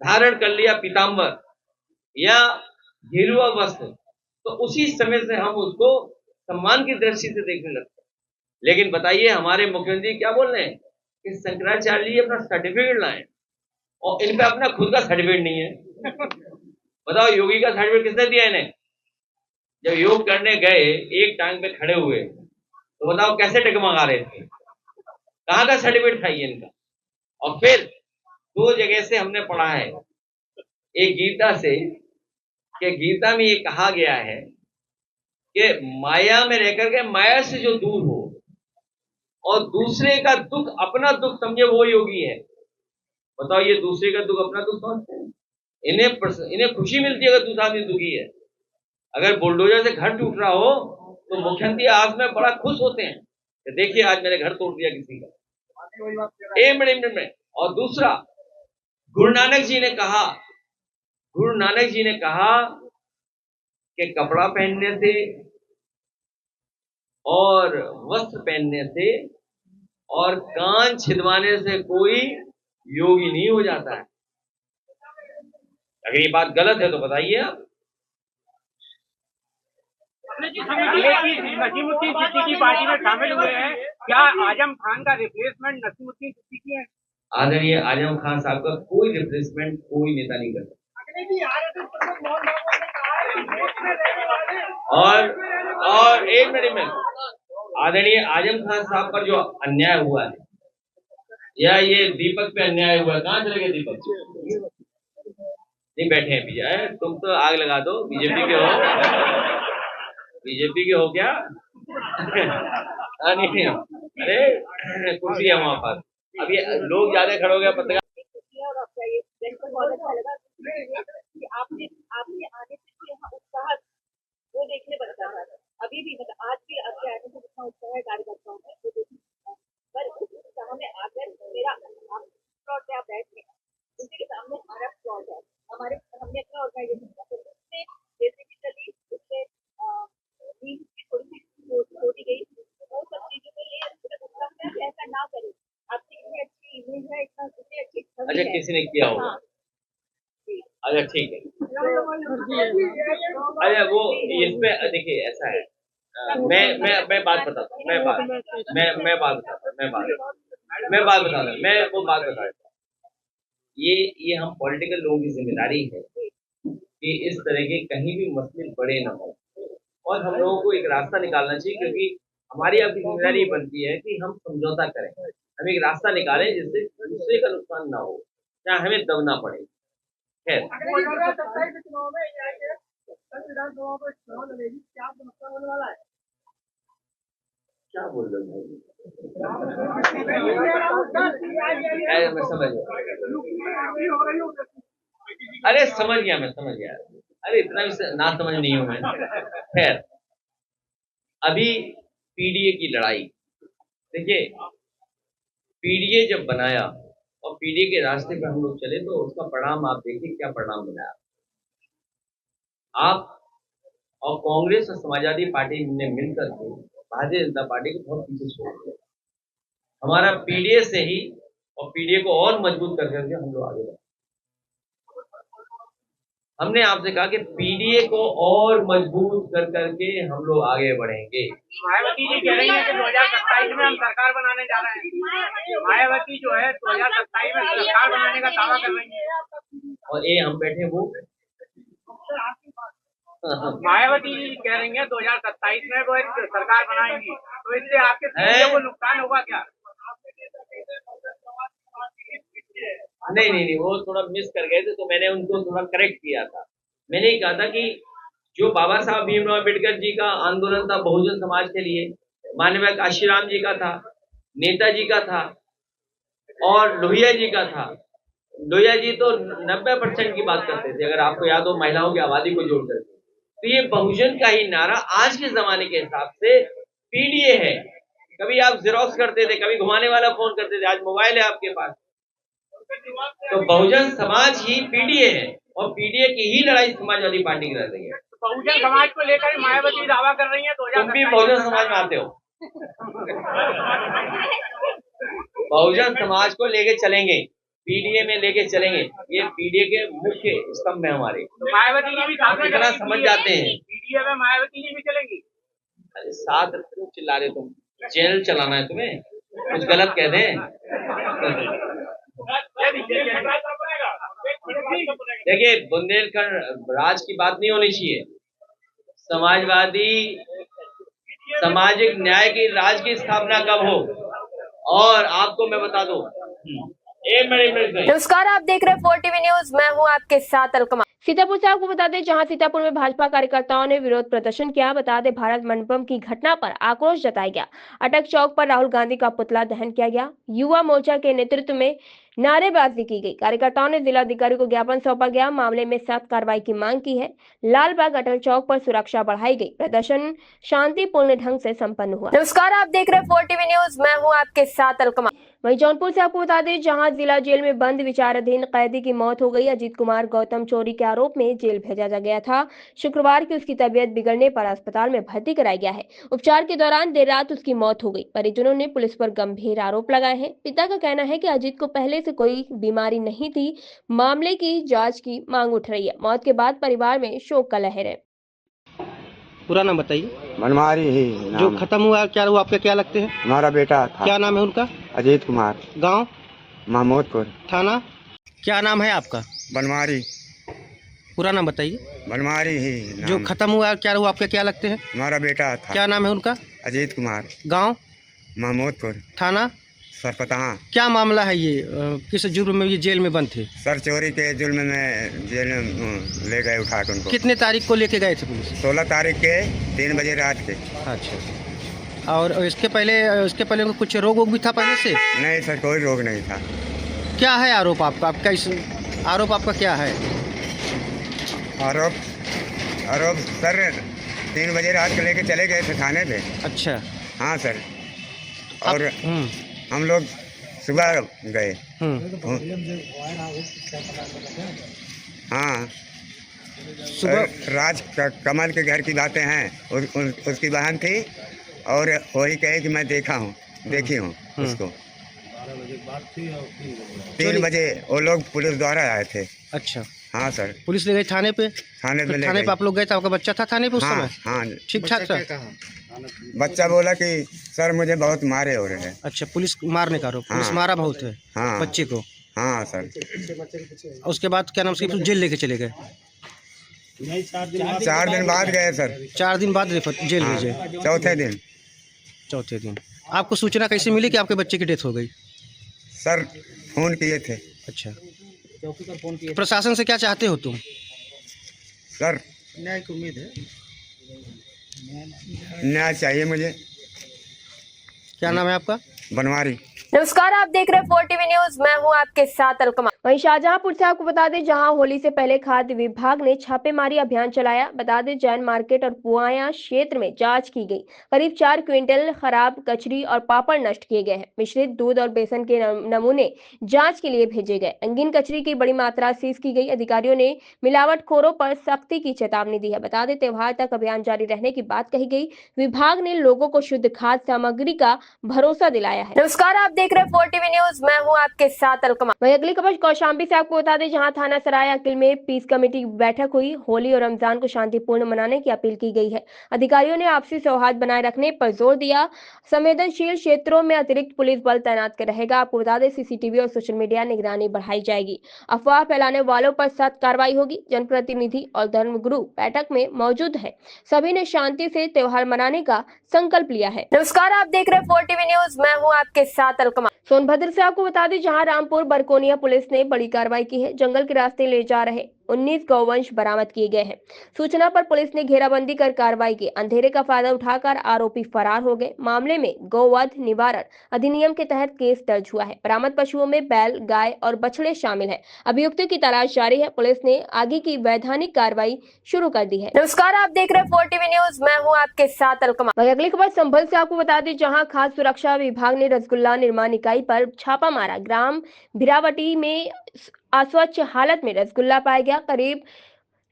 धारण कर लिया पीताम्बर या गेरुआ वस्त्र, तो उसी समय से हम उसको सम्मान की दृष्टि से देखने लगते हैं। लेकिन बताइए हमारे मुख्यमंत्री क्या बोल रहे हैं कि शंकराचार्य जी अपना सर्टिफिकेट लाएं, और इनका अपना खुद का सर्टिफिकेट नहीं है। बताओ योगी का सर्टिफिकेट किसने दिया इन्हें? जब योग करने गए, एक टांग पे खड़े हुए, तो बताओ कैसे डगमगा रहे थे, कहाँ का सर्टिफिकेट था ये इनका। और फिर 2 जगह से हमने पढ़ा है, एक गीता से, कि गीता में ये कहा गया है कि माया में रहकर के माया से जो दूर हो और दूसरे का दुख अपना दुख समझे, वो योगी है। बताओ ये दूसरे का दुख अपना दुख समझते हैं? इन्हें खुशी मिलती है अगर दूसरा आदमी दुखी है। अगर बुलडोजर से घर टूट रहा हो तो मुख्यमंत्री आज में बड़ा खुश होते हैं कि देखिए आज मैंने घर तोड़ दिया किसी का। एक मिनट में। और दूसरा, गुरु नानक जी ने कहा कि कपड़ा पहनने से और वस्त्र पहनने से और कान छिदवाने से कोई योगी नहीं हो जाता है। अगर ये बात गलत है तो बताइए आप। नसीमुद्दीन सिद्दीकी पार्टी में शामिल हुए हैं, क्या आजम खान का रिप्लेसमेंट नसीमुद्दीन सिद्दीकी है? आदरणीय आजम खान साहब का कोई रिप्लेसमेंट कोई नेता नहीं करता। और एक मिनट में, आदरणीय आजम खान साहब पर जो अन्याय हुआ है, या ये दीपक पे अन्याय हुआ है, कहाँ चले गए दीपक? नहीं बैठे हैं पीछे। तुम तो आग लगा दो, बीजेपी के हो क्या? नहीं, अरे कुर्सी है वहां पर। अब ये लोग ज्यादा खड़े हो गए पत्रकार। और आपका ये सेंटर बहुत अच्छा लगा कि आपने आने से यहाँ उत्साह वो देखने बनता था। अभी भी मतलब आज भी आपके आने से जितना उत्साह है कार्यकर्ताओं में वो देखने, पर उस उत्साह में आकर मेरा प्लॉट पे आप बैठ गए, उनके सामने हमारा प्लॉट है, हमने अपना ऑर्गेनाइजेशन का, तो उससे बेसिकली उससे नींद की थोड़ी सी होती गई। वो सब चीजों के लिए उत्साह है ऐसा ना करें। आपकी इतनी अच्छी इमेज है, इतना इतनी अच्छी छवि अच्छा है। किसी ने किया होगा। हाँ, अच्छा ठीक है। अरे वो इस पे देखिए ऐसा है, मैं बात बताता हूँ, मैं बात बताता हूँ, मैं वो बात बता देता हूँ। ये हम पॉलिटिकल लोगों की जिम्मेदारी है कि इस तरह के कहीं भी मसले बड़े ना हो, और हम लोगों को एक रास्ता निकालना चाहिए, क्योंकि हमारी अब जिम्मेदारी बनती है कि हम समझौता करें, हम एक रास्ता निकालें जिससे दूसरे का नुकसान ना हो, चाहे हमें दबना पड़े। खैर, 2027 के चुनाव में विधानसभा में चुनाव लड़ेगी, क्या समस्या होने वाला है? क्या बोल रहे हो? मैं मैं समझ गया, अरे समझ गया, मैं समझ गया, अरे इतना भी ना समझ नहीं हूं मैं। खैर, अभी पीडीए की लड़ाई, देखिए पीडीए जब बनाया और पीडीए के रास्ते पर हम लोग चले तो उसका परिणाम आप देखिए क्या परिणाम बनाया। आप और कांग्रेस और समाजवादी पार्टी ने मिलकर के भारतीय जनता पार्टी को बहुत पीछे छोड़ दिया। हमारा पीडीए से ही और पीडीए को और मजबूत कर करके हम लोग आगे बढ़े। हमने आपसे कहा कि पीडीए को और मजबूत कर करके हम लोग आगे बढ़ेंगे। मायावती जी कह रही है कि 2027 में हम सरकार बनाने जा रहे हैं। मायावती जो है 2027 में सरकार बनाने का दावा कर रही है और ये हम बैठे वो मायावती जी कह रही है 2027 में वो एक सरकार बनाएंगी, तो इससे आपके पीडीए को नुकसान होगा क्या? नहीं, वो थोड़ा मिस कर गए थे तो मैंने उनको थोड़ा करेक्ट किया था। मैंने ही कहा था कि जो बाबा साहब भीमराव अम्बेडकर जी का आंदोलन था बहुजन समाज के लिए, माननीय काशीराम जी का था, नेताजी का था और लोहिया जी का था। लोहिया जी तो 90% की बात करते थे, अगर आपको याद हो, महिलाओं की आबादी को जोड़ करके। तो ये बहुजन का ही नारा आज के जमाने के हिसाब से पीडीए है। कभी आप जेरोक्स करते थे, कभी घुमाने वाला फोन करते थे, आज मोबाइल है आपके पास। तो बहुजन समाज ही पीडीए है और पीडीए की ही लड़ाई समाजवादी पार्टी लड़ रही है। बहुजन समाज को लेकर मायावती दावा कर रही है। तुम भी बहुजन समाज में आते हो। बहुजन समाज को लेके चलेंगे, पीडीए में लेके चलेंगे, ये पीडीए के मुख्य स्तंभ है हमारे। तो मायावती जी भी कितना समझ जाते हैं पीडीए में मायावती जी भी चलेंगी। अरे साथ क्यों चिल्ला रहे तुम? जेल चलाना है तुम्हें? कुछ गलत कह दें? देखिए, बुंदेलखंड राज की बात नहीं होनी चाहिए। समाजवादी सामाजिक न्याय की राज की स्थापना कब हो, और आपको मैं बता दूं, एक मिनट। नमस्कार, आप देख रहे हैं 4TV न्यूज, मैं हूं आपके साथ अलकमा। सीतापुर से आपको बता दें, जहां सीतापुर में भाजपा कार्यकर्ताओं ने विरोध प्रदर्शन किया। बता दें, भारत मंडपम की घटना पर आक्रोश जताया गया। अटक चौक पर राहुल गांधी का पुतला दहन किया गया। युवा मोर्चा के नेतृत्व में नारेबाजी की गई। कार्यकर्ताओं ने जिलाधिकारी को ज्ञापन सौंपा गया। मामले में सख्त कार्रवाई की मांग की है। लालबाग अटल चौक पर सुरक्षा बढ़ाई गई। प्रदर्शन शांतिपूर्ण ढंग से संपन्न हुआ। नमस्कार, आप देख रहे हैं 4TV न्यूज, मैं हूं आपके साथ अलकमा। वहीं जौनपुर से आपको बता दें, जहां जिला जेल में बंद विचाराधीन कैदी की मौत हो गई। अजीत कुमार गौतम चोरी के आरोप में जेल भेजा गया था। शुक्रवार की उसकी तबीयत बिगड़ने पर अस्पताल में भर्ती कराया गया है। उपचार के दौरान देर रात उसकी मौत हो गई। परिजनों ने पुलिस पर गंभीर आरोप लगाए हैं। पिता का कहना है कि अजीत को पहले से कोई बीमारी नहीं थी। मामले की जांच की मांग उठ रही है। मौत के बाद परिवार में शोक का लहर है। पूरा नाम बताइए। मनमारी ही जो खत्म हुआ, क्या वो आपके क्या लगते हैं? हमारा बेटा था। क्या नाम है उनका? अजीत कुमार। गांव? महमूदपुर। थाना? क्या नाम है आपका? बनमारी। पूरा नाम बताइए। बनमारी ही जो खत्म हुआ, क्या वो आपके क्या लगते हैं? हमारा बेटा था। क्या नाम है उनका? अजीत कुमार। गांव? महमूदपुर। थाना? सरपतहा। क्या मामला है ये? किस जुर्म में ये जेल में बंद थे? सर चोरी के जुल्म में जेल में ले गए उठा के उनको। कितने तारीख को लेके गए थे पुलिस? 16 तारीख के 3 बजे रात के। अच्छा, और इसके पहले उनको कुछ रोग भी था पहले से? नहीं सर, कोई रोग नहीं था। क्या है आरोप आपका? आरोप आपका क्या है? आरोप सर 3 बजे रात को लेके चले गए थे थाने पे। अच्छा। हाँ सर, और हम लोग सुबह गए। हाँ, सुबह राज कमल के घर की बातें हैं। उसकी बहन थी और वही कहे कि मैं देखी हूँ उसको। 3 बजे वो लोग पुलिस द्वारा आए थे। अच्छा। हाँ सर। पुलिस ले गई थाने पे? थाने पे आप लोग गए थे? आपका बच्चा था थाने पे उस समय? हाँ, ठीक ठाक था। बच्चा बोला कि सर मुझे बहुत मारे हो रहे हैं। अच्छा, पुलिस मारने का आरोप? पुलिस मारा बहुत है? हाँ, बच्चे को? हाँ सर। उसके बाद क्या नाम, उसकी जेल लेके चले गए? 4 दिन बाद गए सर। 4 दिन बाद जेल भेजे? चौथे दिन। चौथे दिन आपको सूचना कैसे मिली कि आपके बच्चे की डेथ हो गई? सर फोन किए थे। अच्छा, चौकी पर फोन किया। प्रशासन से क्या चाहते हो तुम? सर न्याय की उम्मीद है। न्याय चाहिए मुझे। क्या नाम है आपका? बनवारी। नमस्कार, आप देख रहे हैं 4TV न्यूज। मैं हूं आपके साथ अलकमा। वहीं शाहजहांपुर से आपको बता दें, जहां होली से पहले खाद्य विभाग ने छापेमारी अभियान चलाया। बता दें, जैन मार्केट और पुआया क्षेत्र में जांच की गई। करीब 4 क्विंटल खराब कचरी और पापड़ नष्ट किए गए हैं। मिश्रित दूध और बेसन के नमूने जांच के लिए भेजे गए। रंगीन कचरी की बड़ी मात्रा सीज की गई। अधिकारियों ने मिलावटखोरों पर सख्ती की चेतावनी दी है। बता दें, त्योहार तक अभियान जारी रहने की बात कही गई। विभाग ने लोगों को शुद्ध खाद्य सामग्री का भरोसा दिलाया है। नमस्कार, आप देख रहे हैं 4TV न्यूज। मैं हूं आपके साथ अलकमा। वहीं अगली खबर कौशाम्बी से आपको बता दें, जहां थाना सराय अकिल में पीस कमेटी की बैठक हुई। होली और रमजान को शांतिपूर्ण मनाने की अपील की गई है। अधिकारियों ने आपसी सौहार्द बनाए रखने पर जोर दिया। संवेदनशील क्षेत्रों में अतिरिक्त पुलिस बल तैनात कर रहेगा। आपको बता दें, सीसीटीवी और सोशल मीडिया निगरानी बढ़ाई जाएगी। अफवाह फैलाने वालों पर सख्त कार्रवाई होगी। जनप्रतिनिधि और धर्मगुरु बैठक में मौजूद है। सभी ने शांति से त्योहार मनाने का संकल्प लिया है। नमस्कार, आप देख रहे हैं 4TV न्यूज। मैं हूं आपके साथ अलकमा। सोनभद्र से आपको बता दें, जहां रामपुर बरकोनिया पुलिस ने बड़ी कार्रवाई की है। जंगल के रास्ते ले जा रहे 19 गौवंश बरामद किए गए हैं। सूचना पर पुलिस ने घेराबंदी कर कार्रवाई की। अंधेरे का फायदा उठाकर आरोपी फरार हो गए। मामले में गौवध निवारण अधिनियम के तहत केस दर्ज हुआ है। बरामद पशुओं में बैल, गाय और बछड़े शामिल हैं। अभियुक्तों की तलाश जारी है। पुलिस ने आगे की वैधानिक कार्रवाई शुरू कर दी है। नमस्कार, आप देख रहे हैं 4TV न्यूज। मैं हूं आपके साथ अलकमा। वहीं अगली खबर संभल से आपको बता दें, जहां खाद्य सुरक्षा विभाग ने रसगुल्ला निर्माण इकाई पर छापा मारा। ग्राम भिरावटी में अस्वच्छ हालत में रसगुल्ला पाया गया। करीब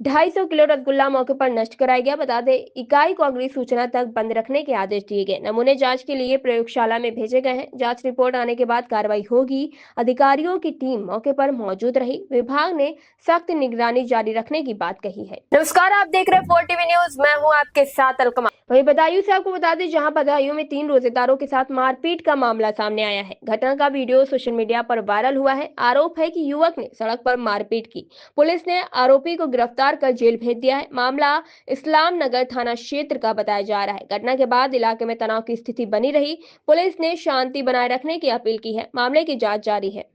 250 किलो रसगुल्ला मौके पर नष्ट कराया गया। बता दें, इकाई को अगली सूचना तक बंद रखने के आदेश दिए गए। नमूने जांच के लिए प्रयोगशाला में भेजे गए हैं। जांच रिपोर्ट आने के बाद कार्रवाई होगी। अधिकारियों की टीम मौके पर मौजूद रही। विभाग ने सख्त निगरानी जारी रखने की बात कही है। नमस्कार, आप देख रहे हैं 4TV न्यूज। मैं हूं आपके साथ अलकमा। वहीं बदायूं से आपको बता दें, जहां बदायूं में 3 रोजेदारों के साथ मारपीट का मामला सामने आया है। घटना का वीडियो सोशल मीडिया पर वायरल हुआ है। आरोप है कि युवक ने सड़क पर मारपीट की। पुलिस ने आरोपी को गिरफ्तार कर जेल भेज दिया है। मामला इस्लाम नगर थाना क्षेत्र का बताया जा रहा है। घटना के बाद इलाके में तनाव की स्थिति बनी रही। पुलिस ने शांति बनाए रखने की अपील की है। मामले की जांच जारी है।